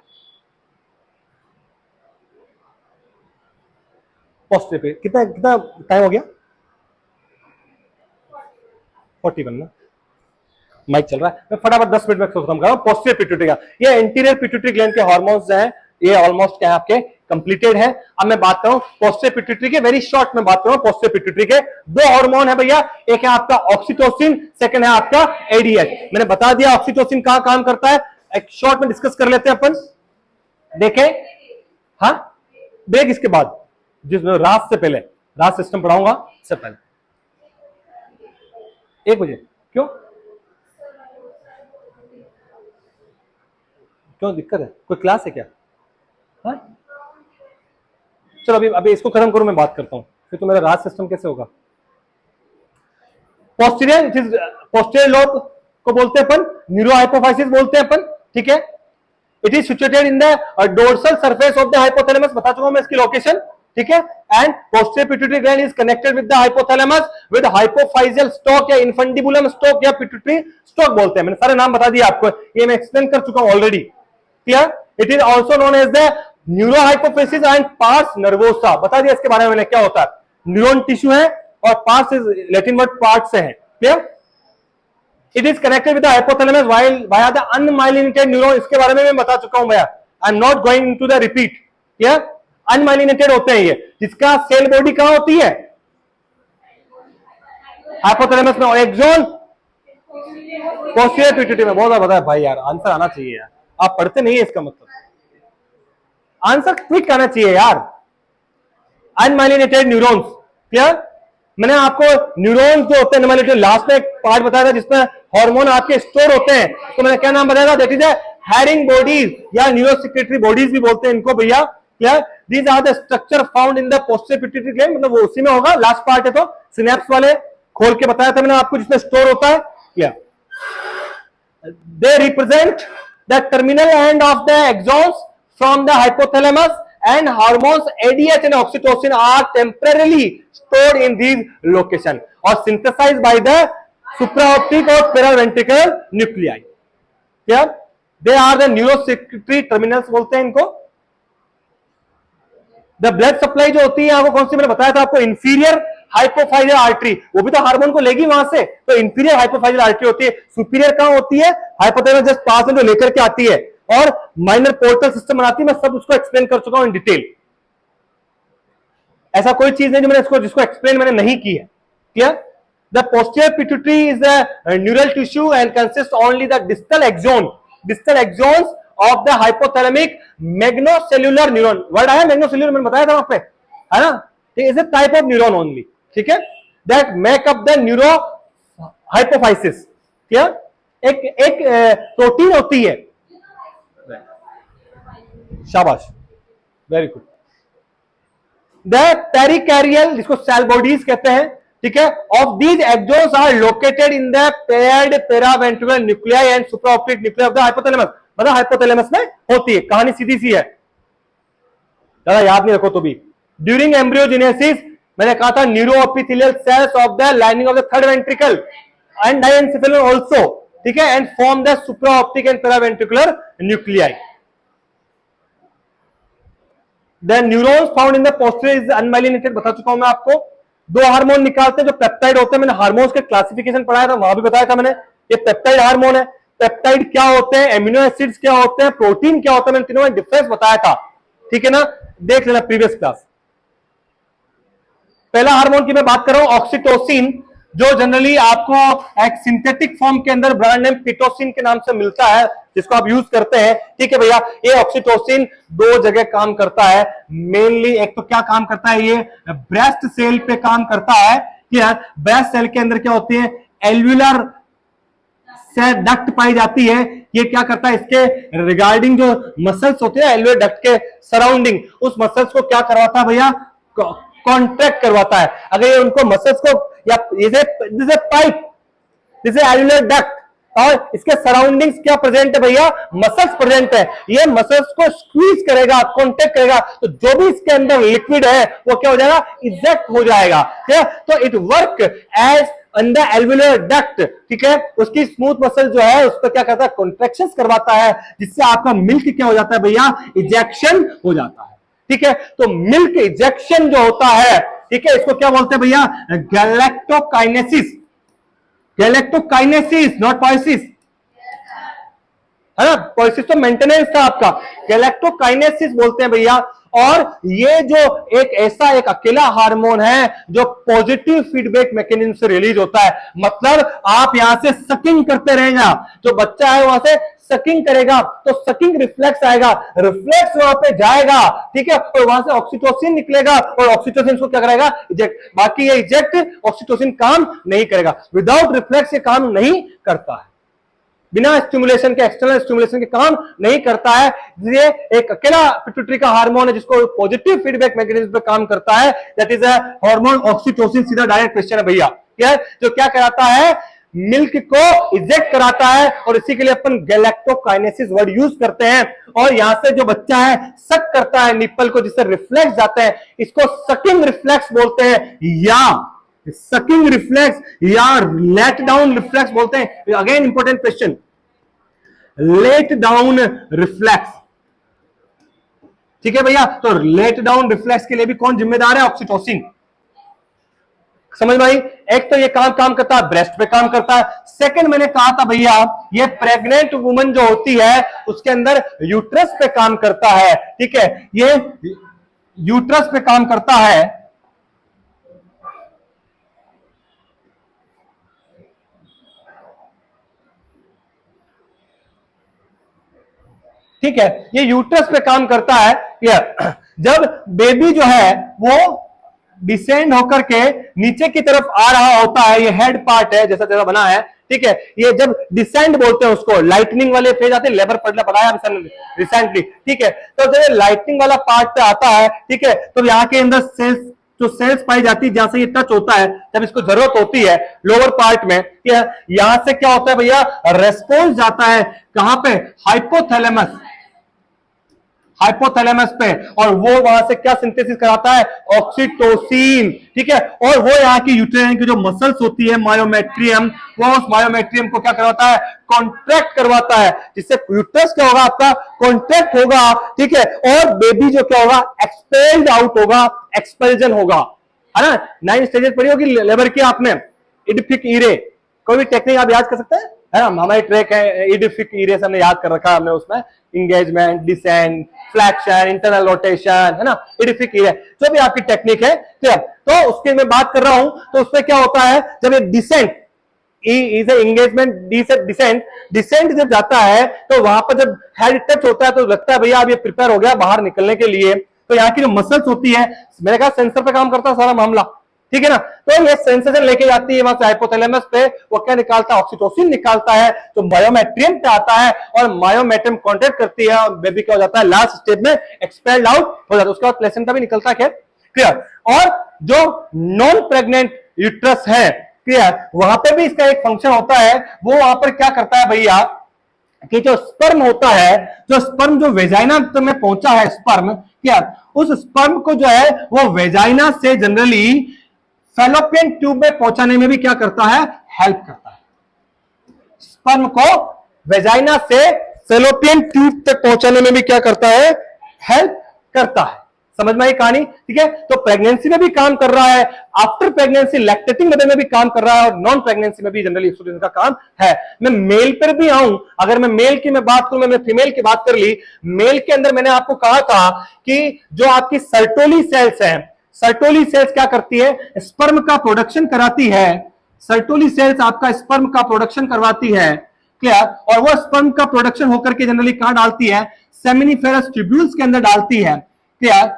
पॉजिटिव पे कितना टाइम हो गया? 41 ना। माइक चल रहा है, मैं फटाफट 10 मिनट में खत्म कर रहा हूं। पॉजिटिव पिट्यूटरी का, ये एंटीरियर पिट्यूटरी ग्लैंड के हार्मोन्स हैं, ये ऑलमोस्ट क्या है आपके कंप्लीटेड है। अब मैं बात करूं पॉजिटिव पिट्यूटरी के, वेरी शॉर्ट में बात करूं पॉजिटिव पिट्यूटरी के। दो हार्मोन है भैया, एक है आपका ऑक्सीटोसिन, सेकंड है आपका एडीएच। मैंने बता दिया ऑक्सीटोसिन कहां काम करता है, एक शॉर्ट में डिस्कस कर लेते हैं अपन। देखें, हाँ ब्रेक इसके बाद, जिस रात से पहले, रात सिस्टम पढ़ाऊंगा से पहले 1 बजे। क्यों दिक्कत है? कोई क्लास है क्या? हाँ चलो अभी इसको खत्म करो, मैं बात करता हूं, फिर तो मेरा राज सिस्टम कैसे होगा। Posterior, it is posterior lobe को बोलते हैं अपन, न्यूरोहाइपोफाइसिस बोलते हैं अपन, ठीक है। It is situated in the dorsal surface of the hypothalamus, बता चुका हूं मैं इसकी लोकेशन, ठीक है। And posterior pituitary gland is connected with the hypothalamus with hypophyseal stalk या इन्फंडिबुलम स्टॉक या पिट्यूटरी स्टॉक बोलते हैं। मैंने सारे नाम बता दिया आपको, ये मैं एक्सप्लेन कर चुका हूं already. Clear? It is also known as the neurohypophysis and pars nervosa, बता दिया इसके बारे में क्या होता है। न्यूरॉन टिश्यू है और pars is Latin word part से है। Clear? It is connected with the hypothalamus via the unmyelinated neuron, इसके बारे में मैं बता चुका हूं भैया, I am not going into the repeat. Clear? Unmyelinated होते हैं ये, जिसका सेल बॉडी कहां होती है? हाइपोथैलेमस में। और एक्सोन पोस्टीरियर पिट्यूटरी में। बहुत बताया भाई यार, आंसर आना चाहिए यार, आप पढ़ते नहीं है इसका मतलब, आंसर क्विक आना चाहिए यार। Unmyelinated neurons. क्लियर? मैंने आपको न्यूरॉन्स जो होते हैं अनमाइलिनेटेड, लास्ट में एक पार्ट बताया था जिसमें हार्मोन आपके स्टोर होते हैं, तो मैंने क्या नाम बताया था, दैट इज हैरिंग बॉडीज या न्यूरोसेक्रेटरी बॉडीज भी बोलते हैं इनको भैया। Clear? These are the structure found in the posterior pituitary gland, मतलब वो उसी में होगा, लास्ट पार्ट है तो सिनेप्स वाले खोल के बताया था मैंने आपको, जिसमें स्टोर होता है। Clear? They represent the terminal end of the axons from the hypothalamus, and hormones ADH and oxytocin are temporarily stored in these location or synthesized by the supraoptic or paraventricular nuclei। क्या? they are the neurosecretory terminals बोलते हैं इनको। The blood supply जो होती है आपको कौन सी, मैंने बताया था आपको, इंफीरियर हाइपोफाइजियल आर्टरी, वो भी तो हार्मोन को लेगी वहां से, तो इंफीरियर हाइपोफाइजियल आर्टरी होती है। सुपीरियर कहां होती है? हाइपोथैलेमस जस्ट पास में जो लेकर के आती है, और माइनर पोर्टल सिस्टम बनाती है, मैं सब उसको एक्सप्लेन कर चुका हूं इन डिटेल। ऐसा कोई चीज नहीं जो मैंने जिसको एक्सप्लेन मैंने नहीं की है। Clear? The posterior pituitary is a neural tissue and consist only the distal axons of the hypothalamic magnocellular neuron. Word आया मैग्नोसेल्युलर, मैंने बताया था वहां पे, है ना। Is a type of neuron only, ठीक है, that make up the neurohypophysis. Clear? एक एक प्रोटीन होती है। शाबाश, वेरी गुड। द पेरिकैरियल, जिसको सेल बॉडीज कहते हैं, ठीक है, of these axons are located in the paired paraventricular nuclei and supraoptic nuclei of the hypothalamus. मतलब हाइपोथैलेमस में होती है। कहानी सीधी सी है, ज्यादा याद नहीं रखो तो भी। ड्यूरिंग एम्ब्रियोजेनेसिस मैंने कहा था neuroepithelial cells of the lining of the third ventricle and diencephalon also, ठीक है, and form the supraoptic and paraventricular nuclei. The neurons found in the posterior is unmyelinated, बता चुका हूं मैं आपको। दो हार्मोन निकालते हैं जो पेप्टाइड होते हैं, मैंने हार्मोन्स के क्लासिफिकेशन पढ़ाया था, वहां भी बताया था मैंने। ये पेप्टाइड हार्मोन है। पेप्टाइड क्या होते हैं, एमिनो एसिड्स क्या होते हैं, प्रोटीन क्या होता है, मैंने तीनों में डिफरेंस बताया था, ठीक है ना, देख लेना प्रीवियस क्लास। पहला हार्मोन की मैं बात कर रहा हूं, ऑक्सीटोसिन, जो जनरली आपको एक सिंथेटिक फॉर्म के अंदर ब्रांड नेम पिटोसिन के नाम से मिलता है, जिसको आप यूज करते हैं, ठीक है भैया। ये ऑक्सीटोसिन दो जगह काम करता है मेनली। एक तो क्या काम करता है, ये ब्रेस्ट सेल पे काम करता है, ठीक है। ब्रेस्ट सेल के अंदर क्या होती है, एल्व्यूलर से डक्ट पाई जाती है। ये क्या करता है, इसके रिगार्डिंग जो मसल्स होते हैं एल्व्यूलर डक्ट के सराउंडिंग, उस मसल्स को क्या करवाता है भैया, कॉन्ट्रैक्ट करवाता है। अगर ये उनको मसल्स को, या जैसे पाइप, जैसे एल्व्यूलर डक्ट और इसके सराउंडिंग्स क्या प्रेजेंट है भैया, मसल्स प्रेजेंट है। ये मसल्स को स्क्वीज करेगा, कॉन्टेक्ट करेगा, तो जो भी इसके अंदर लिक्विड है वो क्या हो जाएगा, इजेक्ट हो जाएगा, ठीक है। तो it work as under alveolar duct, ठीक है। उसकी स्मूथ मसल जो है उस पर क्या करता है, कॉन्ट्रैक्शंस करवाता है, जिससे आपका मिल्क क्या हो जाता है भैया, इजेक्शन हो जाता है, ठीक है। तो मिल्क इजेक्शन जो होता है, ठीक है, इसको क्या बोलते हैं भैया, गैलेक्टोकाइनेसिस। गैलेक्टोकाइनेसिस, नॉट पाइसिस, है ना। पाइसिस तो मेंटेनेंस था आपका, गैलेक्टोकाइनेसिस बोलते हैं भैया। और ये जो एक ऐसा एक अकेला हार्मोन है जो पॉजिटिव फीडबैक मैकेनिज्म से रिलीज होता है। मतलब आप यहां से सकिंग करते रहेगा, जो बच्चा है वहां से सकिंग करेगा, तो सकिंग रिफ्लेक्स आएगा, रिफ्लेक्स वहां पे जाएगा, ठीक है, और वहां से ऑक्सीटोसिन निकलेगा, और ऑक्सीटोसिन को क्या करेगा, इजेक्ट। बाकी ये इजेक्ट, ऑक्सीटोसिन काम नहीं करेगा। विदाउट रिफ्लेक्स ये काम नहीं करता है, बिना स्टिमुलेशन के, एक्सटर्नल स्टिमुलेशन के काम नहीं करता है। ये एक अकेला पिट्यूटरी का हार्मोन है जिसको पॉजिटिव फीडबैक मैकेनिज्म पे काम करता है, that is a hormone oxytocin. सीधा डायरेक्ट क्वेश्चन है भैया, क्या है, जो क्या कराता है, मिल्क को इजेक्ट कराता है, और इसी के लिए अपन गैलेक्टोकाइनेसिस वर्ड यूज करते हैं। और यहां से जो बच्चा है सक करता है निप्पल को, जिससे रिफ्लेक्स जाते हैं, इसको सकिंग रिफ्लेक्स बोलते हैं, या सकिंग रिफ्लेक्स, या लेट डाउन रिफ्लेक्स बोलते हैं। Again important question, let down reflex, ठीक है भैया। तो लेट डाउन रिफ्लेक्स के लिए भी कौन जिम्मेदार है, ऑक्सीटोसिन। समझ में आई। एक तो ये काम करता है, ब्रेस्ट पे काम करता है। सेकंड मैंने कहा था भैया, ये प्रेग्नेंट वुमन जो होती है उसके अंदर यूट्रस पे काम करता है, ठीक है, ये यूट्रस पे काम करता है। ठीक है, ये यूट्रस पे काम करता है। जब बेबी जो है वो डिसेंड होकर के नीचे की तरफ आ रहा होता है, ये हेड पार्ट है जैसा जैसा बना है, ठीक है। ये जब डिसेंड बोलते हैं उसको, लाइटनिंग वाले फेज आते हैं, लेबर पढ़ाया रिसेंटली, ठीक है। तो जब लाइटनिंग वाला पार्ट पे आता है, ठीक है, तो यहाँ के अंदर सेल्स, जो सेल्स पाई जाती है जहां से ये टच होता है, जब इसको जरूरत होती है लोअर पार्ट में, यहां से क्या होता है भैया, रेस्पॉन्स जाता है कहां पे, हाइपोथैलेमस, हाइपोथैलेमस पे, और वो वहां से क्या सिंथेसिस कराता है, ऑक्सीटोसिन, ठीक है। और वो यहाँ की यूट्राइन की जो मसल्स होती है मायोमेट्रियम, वो उस मायोमेट्रियम को क्या करवाता है, कॉन्ट्रैक्ट करवाता है, जिससे यूट्रस क्या होगा आपका, कॉन्ट्रैक्ट होगा, ठीक है। और बेबी जो क्या होगा, एक्सपेल्ड आउट होगा, एक्सपल्जन होगा, है ना। 9 स्टेजेस पढ़ी होगी लेबर की आपने, इडिफिक ईरे, कोई भी टेक्निक आप याद कर सकते हैं, है ना। हमारी ट्रैक है इडिफिक ईरे से हमने याद कर रखा है हमने, उसमें engagement, descend, flexion, internal rotation, है ना, इडिफिक ईरे, जो भी आपकी टेक्निक है, तो उसकी मैं बात कर रहा हूं। तो उसमें क्या होता है, जब ये डिसेंट, ई से इंगेजमेंट, डी से डिसेंट, डिसेंट जब जाता है तो वहां पर जब हेड टच होता है तो लगता है भैया अब ये प्रिपेयर हो गया बाहर निकलने के लिए। तो यहाँ की जो मसल्स होती है, मैंने कहा सेंसर पे काम करता है सारा मामला, ठीक है ना। तो ये सेंसेशन लेके जाती है वहां से हाइपोथैलेमस पे, वो क्या निकालता है, ऑक्सीटोसिन निकालता है, जो मायोमेट्रियम पे आता है और मायोमेट्रियम कॉन्ट्रैक्ट करती है और बेबी क्या हो जाता है, लास्ट स्टेज में एक्सपेल्ड आउट हो जाता है, उसके बाद प्लेसेंटा भी निकलता है। खैर क्लियर। और जो नॉन प्रेग्नेंट यूट्रस है, क्लियर, वहां पे भी इसका एक फंक्शन होता है, वो वहां पर क्या करता है भैया कि जो स्पर्म होता है, जो स्पर्म जो वेजाइना में पहुंचा है स्पर्म, क्या उस स्पर्म को जो है वो वेजाइना से जनरली फैलोपियन ट्यूब में पहुंचाने में भी क्या करता है, हेल्प करता है। स्पर्म को वेजाइना से फैलोपियन ट्यूब तक पहुंचाने में भी क्या करता है, हेल्प करता है। समझ में आई कहानी, ठीक है। तो प्रेगनेंसी में भी काम कर रहा है, आफ्टर प्रेगनेंसी लैक्टेटिंग मदर में भी काम कर रहा है, और नॉन प्रेगनेंसी में भी जनरली एक्सोटिन का काम है। मैं मेल पर भी आऊं, अगर मैं मेल की मैं बात करूं, मैं फीमेल की बात कर ली। मेल के अंदर मैंने आपको कहा था कि जो आपकी सर्टोली सेल्स है, सर्टोली सेल्स क्या करती है, स्पर्म का प्रोडक्शन कराती है। सर्टोली सेल्स आपका स्पर्म का प्रोडक्शन करवाती है, क्लियर। और वो स्पर्म का प्रोडक्शन होकर के जनरली कहां डालती है, सेमिनिफेरस ट्यूब्यूल्स के अंदर डालती है, क्लियर।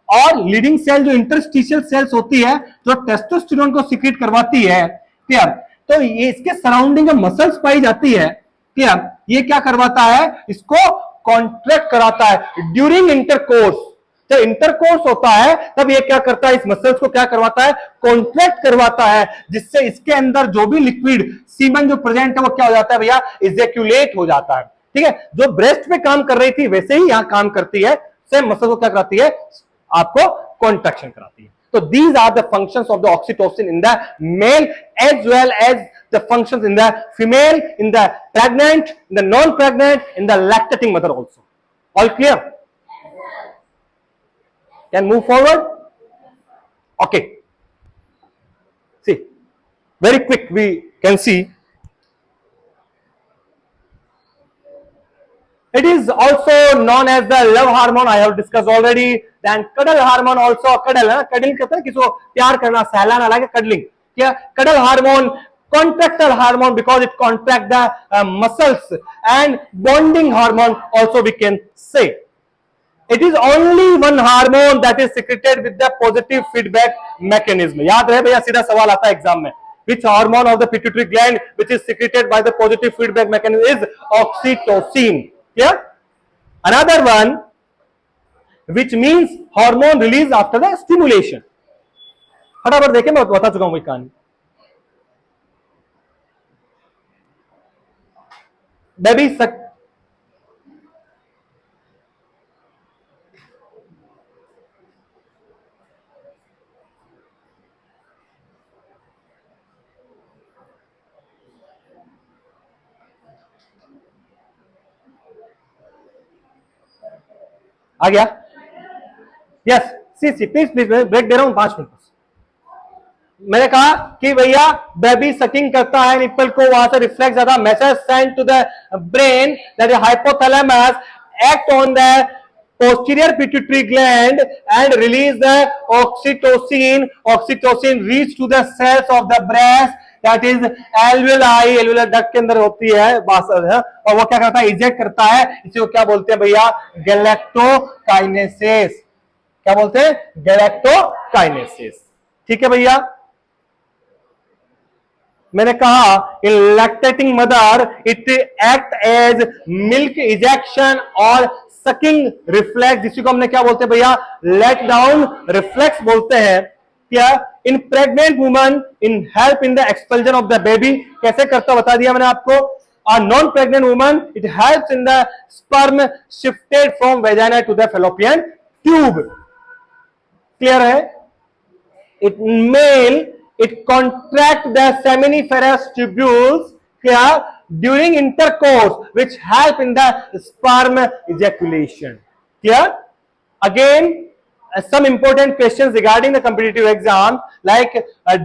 और लीडिंग सेल जो इंटरस्टिशियल सेल्स होती है, जो टेस्टोस्टेरोन को सीक्रेट करवाती है, क्लियर। तो ये इसके सराउंडिंग में मसल्स पाई जाती है, क्लियर। ये क्या करवाता है, इसको कॉन्ट्रैक्ट कराता है ड्यूरिंग इंटरकोर्स। जब इंटरकोर्स होता है तब ये क्या करता है, इस मसल्स को क्या करवाता है, कॉन्ट्रैक्ट करवाता है, जिससे इसके अंदर जो भी लिक्विड सीमन जो प्रेजेंट है वो क्या हो जाता है भैया, इजेक्यूलेट हो जाता है। ठीक है, जो ब्रेस्ट पे काम कर रही थी वैसे ही यहां काम करती है, सेम मसल को क्या कराती है, आपको कॉन्ट्रैक्शन कराती है। तो these are the functions of the oxytocin in the male as well as the functions in the female, in the pregnant, in the non-pregnant, in the lactating mother also. All clear? Can move forward? Okay. See, very quick we can see. It is also known as the love hormone. I have discussed already. Then cuddle hormone also. Cuddle, cuddling कहते हैं किसी को प्यार करना, सहलाना, like cuddling. क्या cuddle hormone? Contractile hormone because it contract the muscles, and bonding hormone also we can say. It is only one hormone that is secreted with the positive feedback mechanism. याद रहे भैया, सीधा सवाल आता है exam में. Which hormone of the pituitary gland which is secreted by the positive feedback mechanism is oxytocin. Yeah. Another one which means hormone release after the stimulation. फटाफट देखें, मैं बता चुका हूं कहानी. बेबी आ गया. यस, सी प्लीज ब्रेक दे रहा हूं 5 मिनट. मैंने कहा कि भैया बेबी सकिंग करता है निप्पल को, वहां से रिफ्लेक्स ज्यादा message send to the brain that is hypothalamus act on the posterior pituitary gland and release the oxytocin. Oxytocin reach to the cells of the breast, that is alveoli, alveolar duct के अंदर होती है बासर है, और वो क्या करता है, इजेक्ट करता है. इसी को क्या बोलते हैं भैया, गैलेक्टोकाइनेसिस. क्या बोलते हैं, गैलेक्टोकाइनेसिस. ठीक है भैया. मैंने कहा in lactating mother it act as milk ejection और सकिंग रिफ्लेक्स, जिसको हमने क्या बोलते हैं भैया, लेट डाउन रिफ्लेक्स बोलते हैं. क्या in pregnant woman in help in the expulsion of the baby. कैसे करता बता दिया मैंने आपको. A non-pregnant woman, it helps in the sperm shifted from vagina to the fallopian tube. Clear है. It male, it contract the seminiferous tubules क्या during intercourse, which help in the sperm ejaculation. Clear? Again, some important questions regarding the competitive exam, like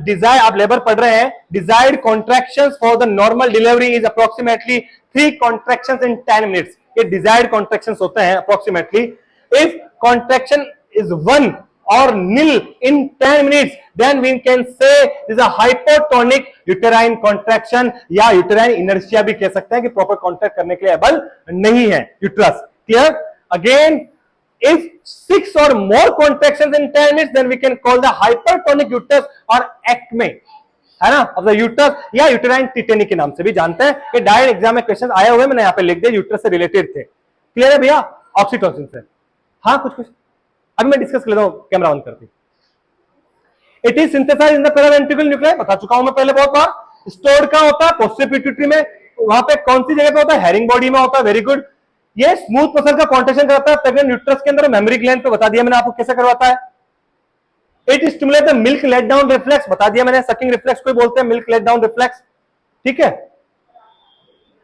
desire. आप labour पढ़ रहे हैं. Desired contractions for the normal delivery is approximately 3 contractions in 10 minutes. ये desired contractions होते हैं approximately. If contraction is 1 or nil in 10 minutes, then we can say this is a hypotonic uterine contraction, या uterine inertia भी कह सकते हैं कि proper contract करने के लिए एबल नहीं है uterus. Clear? Again If 6 or more contractions in 10 minutes, then we can call the hypertonic uterus or acme, है ना, of the uterus या यूटेराइन टिटेनी के नाम से भी जानते हैं। ये डायरेक्ट एग्जाम में क्वेश्चन आए हुए, मैंने यहाँ पे लिख दिया, यूटरस से रिलेटेड थे। क्लियर है भैया? ऑक्सीटोसिन से। हाँ कुछ अभी मैं डिस्कस कर लेता हूँ, कैमरा ऑन करती। It is synthesized in the paraventricular nucleus, बता चुका हूं मैं पहले बहुत बार। स्टोर कहां होता है? पोस्टीरियर पिट्यूटरी में। वहां पे कौन सी जगह पे होता है? हेरिंग बॉडी में होता है। Very good. ये स्मूथ मसल का कॉन्ट्रैक्शन करता है प्रेग्नेंट यूट्रस के अंदर। मेमोरी ग्लैंड पे बता दिया मैंने आपको कैसे करवाता है। It stimulate the milk let down reflex, बता दिया मैंने। सकिंग रिफ्लेक्स को बोलते हैं मिल्क लेट डाउन रिफ्लेक्स। ठीक है।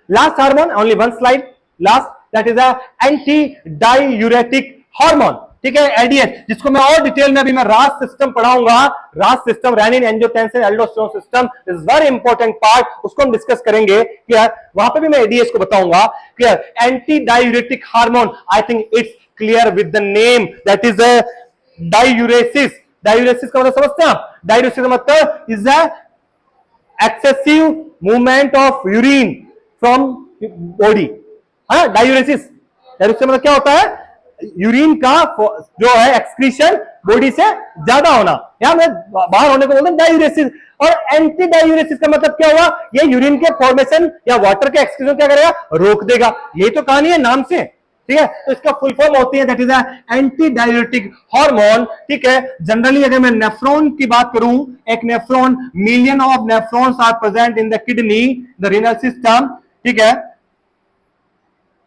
Last hormone, only one slide, last, that is a anti diuretic hormone. ठीक है, एडीएच, जिसको मैं और डिटेल में अभी मैं रास सिस्टम पढ़ाऊंगा। रास system, renin angiotensin aldosterone system is very important part, उसको हम डिस्कस करेंगे। क्लियर? वहां पे भी मैं एडीएच को बताऊंगा। Clear? Anti diuretic hormone, I think it's clear with the name, that is a diuresis. Diuresis का मतलब समझते हैं आप? डायूरेसिस का मतलब is a excessive movement of urine from body. हाँ, डायूरेसिस। डायूरेसिस मतलब क्या होता है? यूरिन का जो है एक्सक्रीशन बॉडी से ज्यादा होना, या मैं बाहर होने को बोलते हैं डायूरेसिस। और एंटी डायूरेसिस का मतलब क्या हुआ? ये यूरिन के फॉर्मेशन या वाटर के एक्सक्रीशन क्या करेगा? रोक देगा। ये तो कहानी है नाम से। ठीक है, तो इसका फुल फॉर्म होती है that is anti diuretic hormone. ठीक है, जनरली अगर मैं नेफ्रॉन की बात करूं, एक nephron, million of nephrons are present in the kidney, the renal system. ठीक है,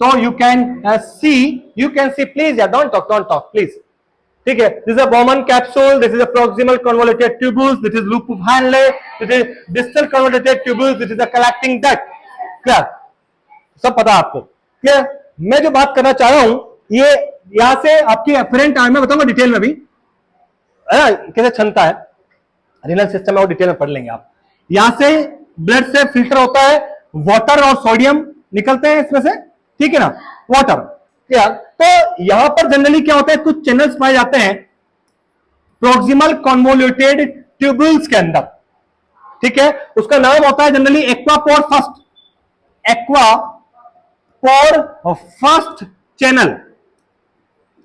तो यू कैन सी प्लीज, या डोंट टॉक प्लीज। ठीक है, this is a Bowman capsule, this is a proximal convoluted tubules, this is loop of Henle, this is distal convoluted tubules, this is a collecting duct. Clear? सब पता आपको। Clear? मैं जो बात करना चाह रहा हूं, ये यहां से आपकी एफरेंट आर्म में बताऊंगा डिटेल में भी, है ना, कैसे छनता है रीनल सिस्टम में, और डिटेल में पढ़ लेंगे आप। यहां से ब्लड से फिल्टर होता है, वाटर और सोडियम निकलते हैं इसमें से। ठीक है ना, वाटर। क्लियर? तो यहां पर जनरली क्या होता है, कुछ चैनल्स पाए जाते हैं प्रोक्सिमल कन्वोल्यूटेड ट्यूबुल्स के अंदर। ठीक है, उसका नाम होता है जनरली एक्वापोर फर्स्ट, एक्वापोर फर्स्ट चैनल।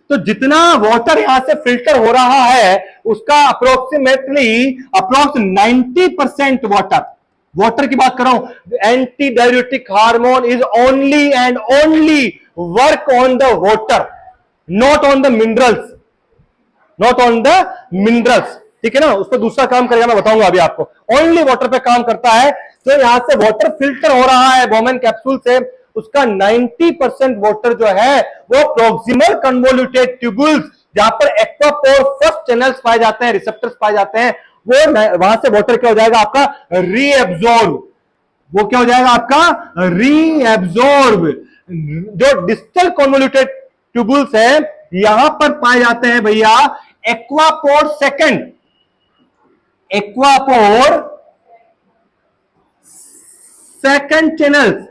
तो जितना वाटर यहां से फिल्टर हो रहा है, उसका अप्रोक्स 90% वाटर की बात कर रहा हूं। Anti diuretic hormone is only and only work on the water, not on the minerals, not on the minerals. ठीक है ना, उस पर दूसरा काम करेगा, मैं बताऊंगा अभी आपको। ओनली वाटर पे काम करता है। तो यहां से वाटर फिल्टर हो रहा है बोमेन कैप्सूल से, उसका 90% वाटर जो है वो प्रोक्सिमल कन्वोल्यूटेड ट्यूबुल्स, जहां पर एक्वापोर फर्स्ट चैनल्स पाए जाते हैं, रिसेप्टर्स पाए जाते हैं, वो वहां से वाटर क्या हो जाएगा आपका? रीएब्जॉर्ब। वो क्या हो जाएगा आपका? रीएब्जॉर्ब। जो डिस्टल कन्वोल्यूटेड ट्यूबुल्स है, यहां पर पाए जाते हैं भैया एक्वापोर सेकंड, एक्वापोर सेकंड चैनल्स।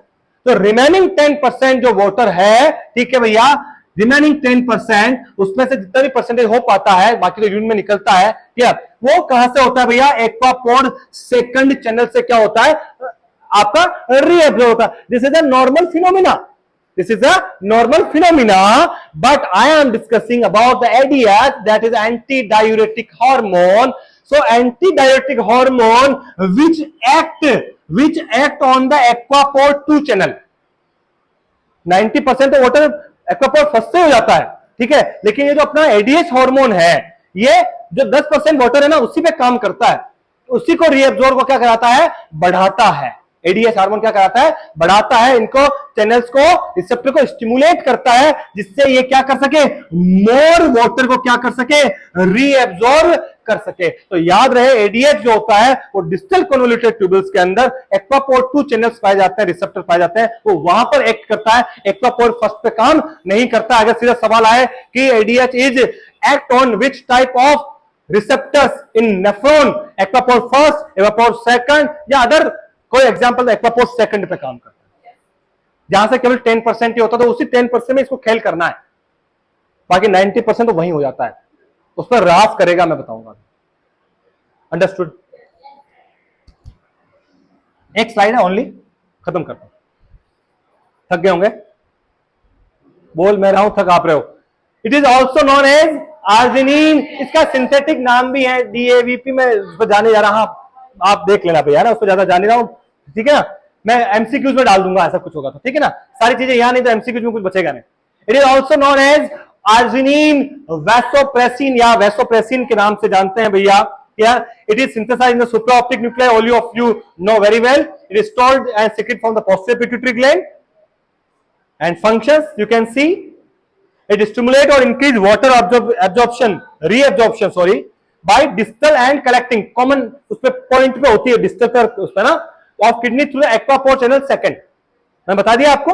तो रिमेनिंग 10% जो वाटर है, ठीक है भैया, रिमेनिंग 10% उसमें से जितना भी परसेंटेज हो पाता है, बाकी तो यूरिन में निकलता है, क्या वो कहां से होता है भैया? एक्वापोर सेकंड चैनल से क्या होता है? आपका रीएब्जॉर्ब होता है। This is a normal phenomena, this is a normal phenomena, but I am discussing about the ADH, that is anti-diuretic hormone. So anti-diuretic hormone which act on the aquapore 2 channel। 90% तो water एक्वापोर first से हो जाता है। ठीक है, लेकिन ये जो अपना एडीएच हार्मोन है, ये जो 10% वाटर है ना, उसी पे काम करता है। उसी को रीएब्जॉर्ब को क्या कराता है? बढ़ाता है। एडीएच हार्मोन क्या कराता है? बढ़ाता है इनको, चैनल्स को, रिसेप्टर को स्टिमुलेट करता है, जिससे ये क्या कर सके? मोर वाटर को क्या कर सके? रीएब्जॉर्ब कर सके। तो याद रहे, एडीएच जो होता है वो डिस्टल कन्वोल्यूटेड ट्यूबुल्स के अंदर एक्वापोर 2 चैनल्स पाए जाते हैं, रिसेप्टर पाए जाते हैं, वो वहां पर एक्ट करता है, एक्वापोर फर्स्ट पे काम नहीं करता। अगर सीधा सवाल आए कि ADH is act on which type of receptors in nephron, aquaporin first, aquaporin second, या अदर कोई एग्जांपल, एक्वापोर सेकंड पे काम करता है, जहां से केवल 10% ही होता, तो उसी 10% में इसको खेल करना है, बाकी 90% तो वहीं हो जाता है। उस पर रास करेगा, मैं बताऊंगा। अंडरस्टूड? एक स्लाइड है ओनली, खत्म करता हूं। थक गए होंगे? बोल मैं रहा हूं, थक आप रहे हो। It is also known as arginine. इसका सिंथेटिक नाम भी है DAVP। में उस पर जाने जा रहा हूं, आप देख लेना भैया ना, उस पर ज्यादा जाने रहा हूं, ठीक है ना। मैं MCQs में डाल दूंगा, ऐसा कुछ होगा तो, ठीक है ना। सारी चीजें यहां नहीं तो MCQs में कुछ बचेगा नहीं। It is also known as arginine, vasopressin या वैसोप्रेसिन के नाम से जानते हैं भैया। क्या it is synthesized in the supraoptic nuclei, all of you know very well. It is stored and secreted from the posterior pituitary gland and functions you can see. It stimulate or increase water absorption, reabsorption sorry, by distal and collecting common उस पे point पे होती है distal पर उस पे ना, of kidney through the aqua pore channel second, मैं बता दिया आपको।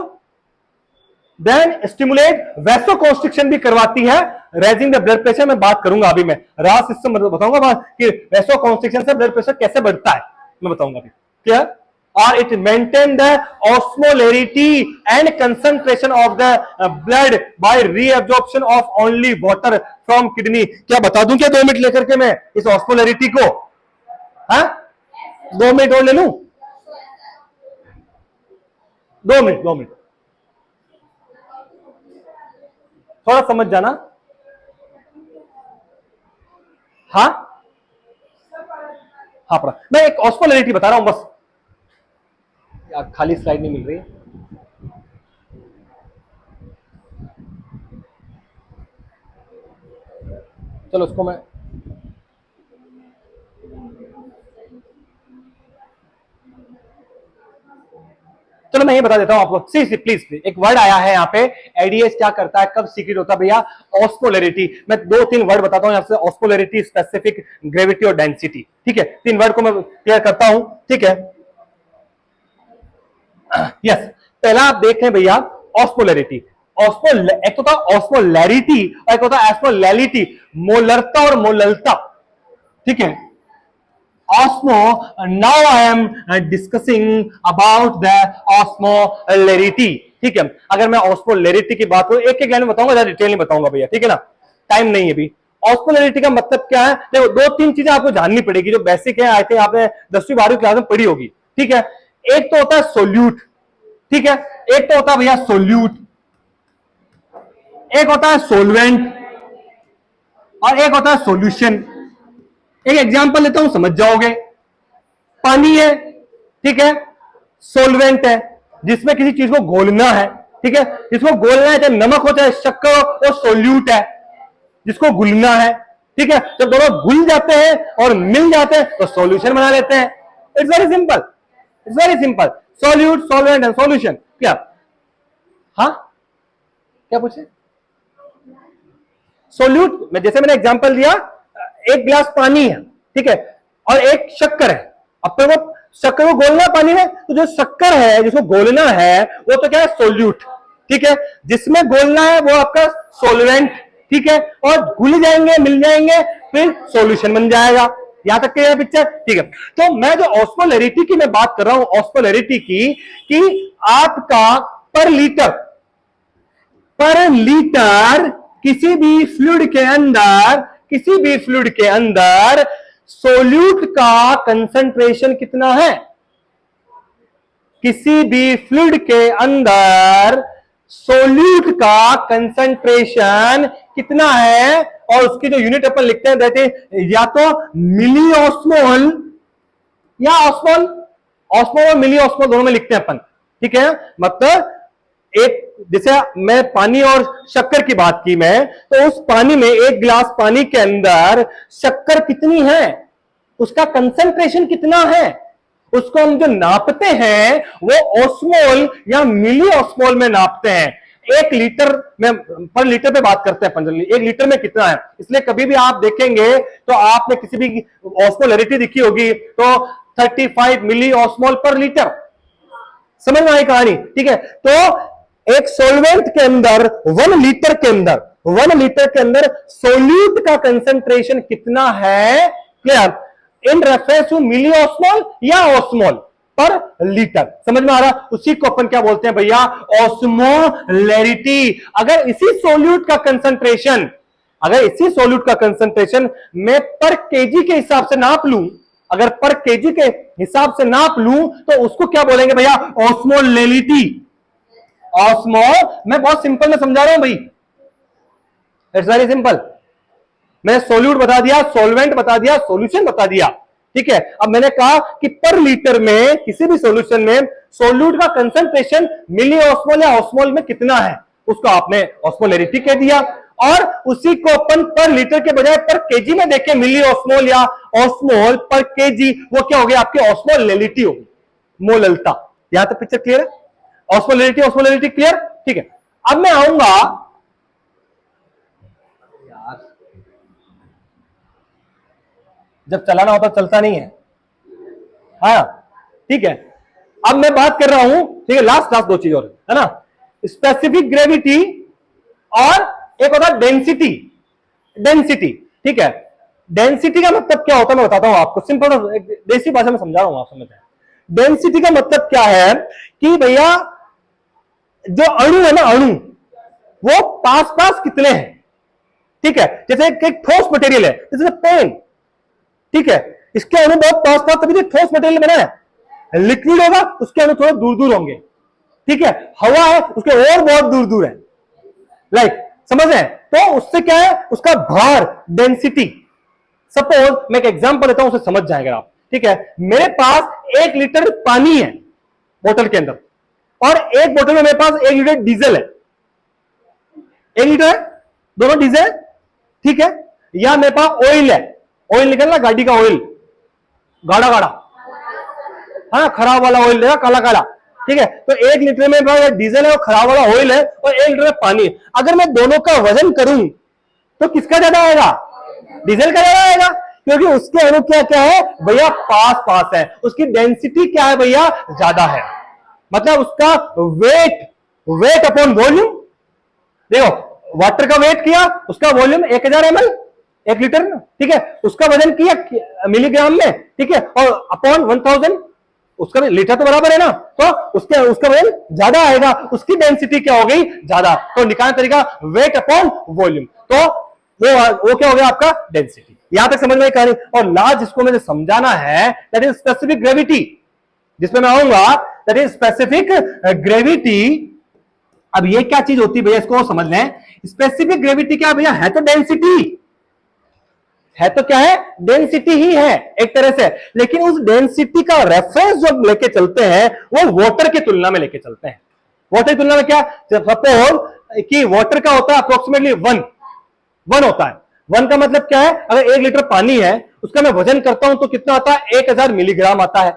Then stimulate vasoconstriction भी करवाती है, raising the blood pressure। मैं बात करूंगा अभी, मैं रास सिस्टम बताऊंगा कि vasoconstriction से ब्लड प्रेशर कैसे बढ़ता है, मैं बताऊंगा अभी। क्या or it maintain the osmolarity and concentration of the blood by reabsorption of only water from kidney। क्या बता दूं क्या 2 मिनट लेकर के मैं इस osmolarity को? हाँ 2 मिनट और ले लूं? 2 मिनट थोड़ा समझ जाना। हाँ हाँ पढ़ा मैं, एक osmolarity बता रहा हूं बस, खाली स्लाइड नहीं मिल रही। चलो उसको मैं, चलो मैं ये बता देता हूं आपको। सी प्लीज एक वर्ड आया है यहाँ पे, एडीएस क्या करता है, कब सीक्रेट होता है भैया? ऑस्मोलैरिटी। मैं 2-3 वर्ड बताता हूं यहाँ से, ऑस्मोलैरिटी, स्पेसिफिक, ग्रेविटी और डेंसिटी, ठीक है। 3 वर्ड को मैं क्लियर करता हूं, ठीक है। यस पहला आप देखें भैया ऑस्मोलैरिटी। एक तो था ऑस्मोलैरिटी और एक होता है एस्मोलैलिटी, मोलरता और मोललता, ठीक है। Osmo, now I am discussing about the osmolarity, ठीक है। अगर मैं ऑस्मोलैरिटी की बात करूं, एक लाइन में बताऊंगा, ज्यादा डिटेल नहीं बताऊंगा भैया, ठीक है ना, टाइम नहीं है अभी। ऑस्मोलैरिटी का मतलब क्या है? देखो 2-3 चीजें आपको जाननी पड़ेगी जो बेसिक है, आई थिंक आपने 10वीं 12वीं क्लास में पढ़ी होगी, ठीक है। एक तो होता है सोल्यूट, ठीक है, एक तो होता है भैया सोल्यूट, एक होता है सोलवेंट और एक होता है सॉल्यूशन। एक एग्जांपल लेता हूं, समझ जाओगे। पानी है, ठीक है, सोलवेंट है जिसमें किसी चीज को घोलना है, ठीक है, जिसको घोलना है, चाहे नमक हो चाहे शक्कर हो, वो सोल्यूट है जिसको घुलना है, ठीक है। जब दोनों घुल जाते हैं और मिल जाते हैं तो सॉल्यूशन बना लेते हैं। It's very simple, it's very simple, solute, solvent and solution. क्या? हाँ क्या पूछे? सोल्यूट में जैसे मैंने एग्जांपल दिया, एक गिलास पानी है, ठीक है, और एक शक्कर है। अब तो वो शक्कर को घोलना पानी में, तो जो शक्कर है जिसको घोलना है वो तो क्या है? सोल्यूट, ठीक है। जिसमें घोलना है वो आपका सोलवेंट, ठीक है, और घुल जाएंगे, मिल जाएंगे, फिर सॉल्यूशन बन जाएगा। यहां तक के पिक्चर, ठीक है। तो मैं जो ऑस्मोलैरिटी की मैं बात कर रहा हूं, ऑस्मोलैरिटी की, कि आपका पर लीटर किसी भी फ्लूइड के अंदर सोल्यूट का कंसंट्रेशन कितना है? किसी भी फ्लूइड के अंदर सोल्यूट का कंसंट्रेशन कितना है? और उसकी जो यूनिट अपन लिखते हैं दैट इज या तो मिली ऑस्मोल या ऑस्मोल और मिली ऑस्मोल दोनों में लिखते हैं अपन, ठीक है। मतलब एक, जैसे मैं पानी और शक्कर की बात की मैं, तो उस पानी में, एक गिलास पानी के अंदर शक्कर कितनी है, उसका कंसंट्रेशन कितना है, उसको हम जो नापते हैं वो ऑस्मोल या मिली ऑस्मोल में नापते हैं। 1 लीटर में, पर लीटर पे बात करते हैं जनरली, 1 लीटर में कितना है। इसलिए कभी भी आप देखेंगे तो आपने किसी भी ऑस्मोलैरिटी दिखी होगी तो 35 मिली ऑस्मोल पर लीटर, समझ में आई कहानी, ठीक है। तो एक सॉल्वेंट के अंदर 1 लीटर के अंदर सोल्यूट का कंसंट्रेशन कितना है? Clear? In reference to milli osmol या ऑस्मोल पर लीटर, समझ में आ रहा? उसी को अपन क्या बोलते हैं भैया? ऑस्मोलैरिटी। अगर इसी सोल्यूट का कंसंट्रेशन मैं पर केजी के हिसाब से नाप लूं, अगर पर केजी के हिसाब से नाप लूं तो उसको क्या बोलेंगे भैया? ऑस्मोलैरिटी। मैं बहुत सिंपल में समझा रहा हूं भाई, इट्स वेरी सिंपल। मैंने सोल्यूट बता दिया, सॉल्वेंट बता दिया, सॉल्यूशन बता दिया, ठीक है। अब मैंने कहा कि पर लीटर में किसी भी सॉल्यूशन में सोल्यूट का कंसंट्रेशन मिली ऑस्मोल या ऑस्मोल में कितना है, उसको आपने ऑस्मोलैरिटी कह दिया, और उसी को अपन पर लीटर के बजाय पर केजी में देखें, मिली ऑस्मोल या ऑस्मोल पर केजी, वो क्या हो गया आपकी ऑस्मोलैरिटी होगी, मोललता। यहां तक पिक्चर क्लियर है? ऑस्मोलैरिटी ऑस्मोलैरिटी क्लियर, ठीक है। अब मैं आऊंगा, जब चलाना होता चलता नहीं है, हाँ ठीक है। अब मैं बात कर रहा हूं, ठीक है, लास्ट लास्ट दो चीज और है ना, स्पेसिफिक ग्रेविटी और एक होता है डेंसिटी। डेंसिटी, ठीक है। डेंसिटी का मतलब क्या होता है मैं बताता हूं आपको, सिंपल देसी भाषा में समझा रहा हूं, आप समझ जाए। डेंसिटी का मतलब क्या है कि भैया जो अणु है ना, अणु वो पास पास कितने हैं, ठीक है। जैसे एक ठोस मटेरियल है, जैसे पेन, ठीक है, इसके अणु बहुत पास पास, तभी तो ठोस मटेरियल बना है। लिक्विड होगा उसके अणु थोड़े दूर दूर होंगे, ठीक है। हवा है उसके और बहुत दूर दूर है, लाइक समझ रहे हैं? तो उससे क्या है, उसका भार, डेंसिटी। सपोज मैं एक एग्जांपल देता हूं, उसे समझ जाएंगे आप, ठीक है। मेरे पास 1 लीटर पानी है बोतल के अंदर, और एक बोतल में मेरे पास 1 लीटर डीजल है। 1 लीटर है, दोनों डीजल, ठीक है। या मेरे पास ऑयल है, ऑयल निकलना गाड़ी का ऑयल, गाढ़ा गाढ़ा, हाँ खराब वाला ऑयल है, काला काला, ठीक है। तो 1 लीटर में डीजल है और खराब वाला ऑयल है, और 1 लीटर में पानी है। अगर मैं दोनों का वजन करूं तो किसका ज्यादा आएगा? डीजल का ज्यादा आएगा, क्योंकि उसके अणु क्या क्या है भैया, पास पास है। उसकी डेंसिटी क्या है भैया, ज्यादा है। मतलब उसका वेट, वेट अपॉन वॉल्यूम, देखो वाटर का वेट किया, उसका वॉल्यूम 1000 ml, 1 लीटर में, ठीक है। उसका वजन किया मिलीग्राम में, ठीक है, और अपॉन 1000, उसका लीटर तो बराबर है ना, तो उसका वजन ज्यादा आएगा, उसकी डेंसिटी क्या हो गई, ज्यादा। तो निकालने तरीका वेट अपॉन वॉल्यूम, तो वो क्या हो गया आपका, डेंसिटी। यहां तक समझ में कहानी। और लास्ट जिसको मुझे समझाना है, दैट इज स्पेसिफिक ग्रेविटी, जिसमें मैं आऊंगा, दैट इज स्पेसिफिक ग्रेविटी। अब ये क्या चीज होती है भैया, इसको समझ लें। स्पेसिफिक ग्रेविटी क्या भैया, है तो डेंसिटी, है तो क्या है, डेंसिटी ही है एक तरह से, लेकिन उस डेंसिटी का रेफरेंस जो लेके चलते हैं वो वाटर की तुलना में लेके चलते हैं। वाटर की तुलना में क्या, सपोज कि वाटर का होता है अप्रोक्सीमेटली 1 होता है। 1 का मतलब क्या है, अगर 1 लीटर पानी है उसका मैं वजन करता हूं तो कितना आता है, 1000 मिलीग्राम आता है,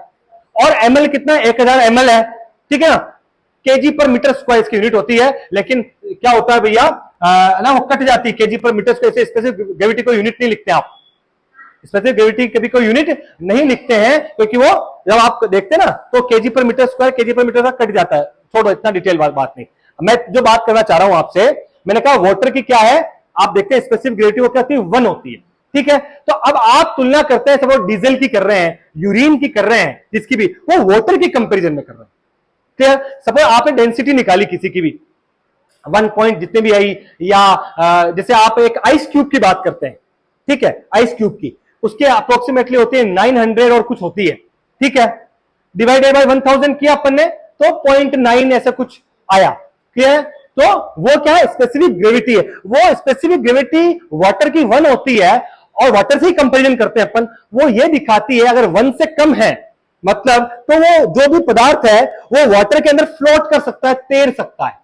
और एमएल कितना है, 1000 ml है, ठीक है ना। केजी पर मीटर स्क्वायर इसकी यूनिट होती है, लेकिन क्या होता है भैया ना, वो कट जाती है केजी पर मीटर स्क्वायर। स्पेसिफिक ग्रेविटी को यूनिट नहीं लिखते आप, स्पेसिफिक ग्रेविटी कभी कोई यूनिट नहीं लिखते हैं, क्योंकि वो जब आप देखते हैं ना तो केजी पर मीटर स्क्वायर, केजी पर मीटर तक कट जाता है। छोड़ो, इतना डिटेल बात नहीं। मैं जो बात करना चाह रहा हूं आपसे, मैंने कहा वाटर की क्या है, आप देखते हैं स्पेसिफिक ग्रेविटी वो क्या होती है, 1 होती है, ठीक है। तो अब आप तुलना करते हैं, सपोज डीजल की कर रहे हैं, यूरिन की कर रहे हैं, जिसकी भी, वो वाटर की कंपेरिजन में कर रहे हैं, ठीक है। सपोज आपने डेंसिटी निकाली किसी की भी 1 पॉइंट जितने भी आई, या जैसे आप एक आइस क्यूब की बात करते हैं, ठीक है, आइस क्यूब की, उसके अप्रोक्सीमेटली होती है 900 और कुछ होती है, ठीक है। डिवाइडेड बाय 1000 किया अपन ने तो 0.9 ऐसा कुछ आया, ठीक है। तो वो क्या है, स्पेसिफिक ग्रेविटी है। वो स्पेसिफिक ग्रेविटी वाटर की 1 होती है, और वाटर से ही कंपेरिजन करते हैं अपन, वो ये दिखाती है अगर 1 से कम है, मतलब तो वो जो भी पदार्थ है वो वाटर के अंदर फ्लोट कर सकता है, तैर सकता है।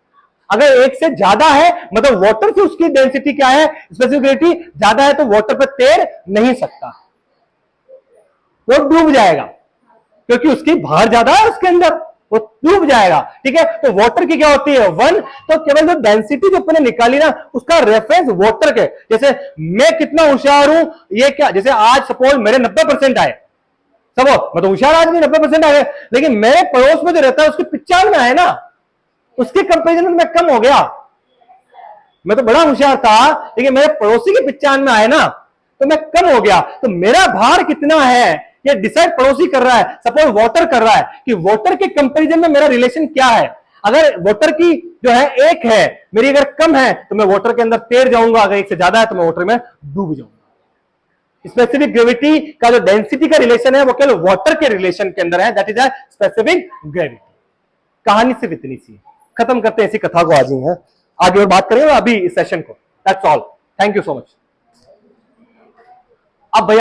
अगर 1 से ज्यादा है, मतलब वाटर की उसकी डेंसिटी क्या है, स्पेसिफिक ग्रेविटी ज्यादा है, तो वाटर पर तैर नहीं सकता, वो डूब जाएगा, क्योंकि उसकी भार ज्यादा है उसके अंदर, वो डूब जाएगा, ठीक है। तो वाटर की क्या होती है, 1। तो केवल जो डेंसिटी जो अपने निकाली ना, उसका रेफरेंस वाटर के, जैसे मैं कितना होशियार हूं, ये क्या, जैसे आज सपोज मेरे 90% आए, सब मैं तो होशियार आदमी, 90% आए, लेकिन मेरे पड़ोस में जो रहता है उसके 95 आए ना, उसके कंपेरिजन में मैं कम हो गया। मैं तो बड़ा होशियार था, लेकिन मेरे पड़ोसी के 95 आए ना, तो मैं कम हो गया। तो मेरा भार कितना है ये डिसाइड पड़ोसी कर रहा है, सपोज वाटर कर रहा है, कि वाटर के कंपैरिजन में मेरा रिलेशन क्या है। अगर वाटर की जो है 1 है, मेरी अगर कम है तो मैं वाटर के अंदर तैर जाऊंगा, अगर 1 से ज्यादा है तो मैं वाटर में डूब जाऊंगा। स्पेसिफिक ग्रेविटी का जो डेंसिटी का रिलेशन है वो केवल वाटर के रिलेशन के अंदर है, that is a specific gravity. कहानी सिर्फ इतनी सी, खत्म करते हैं इसी कथा को आज ही है, आगे और बात करेंगे अभी इस सेशन को, that's all. Thank you so much.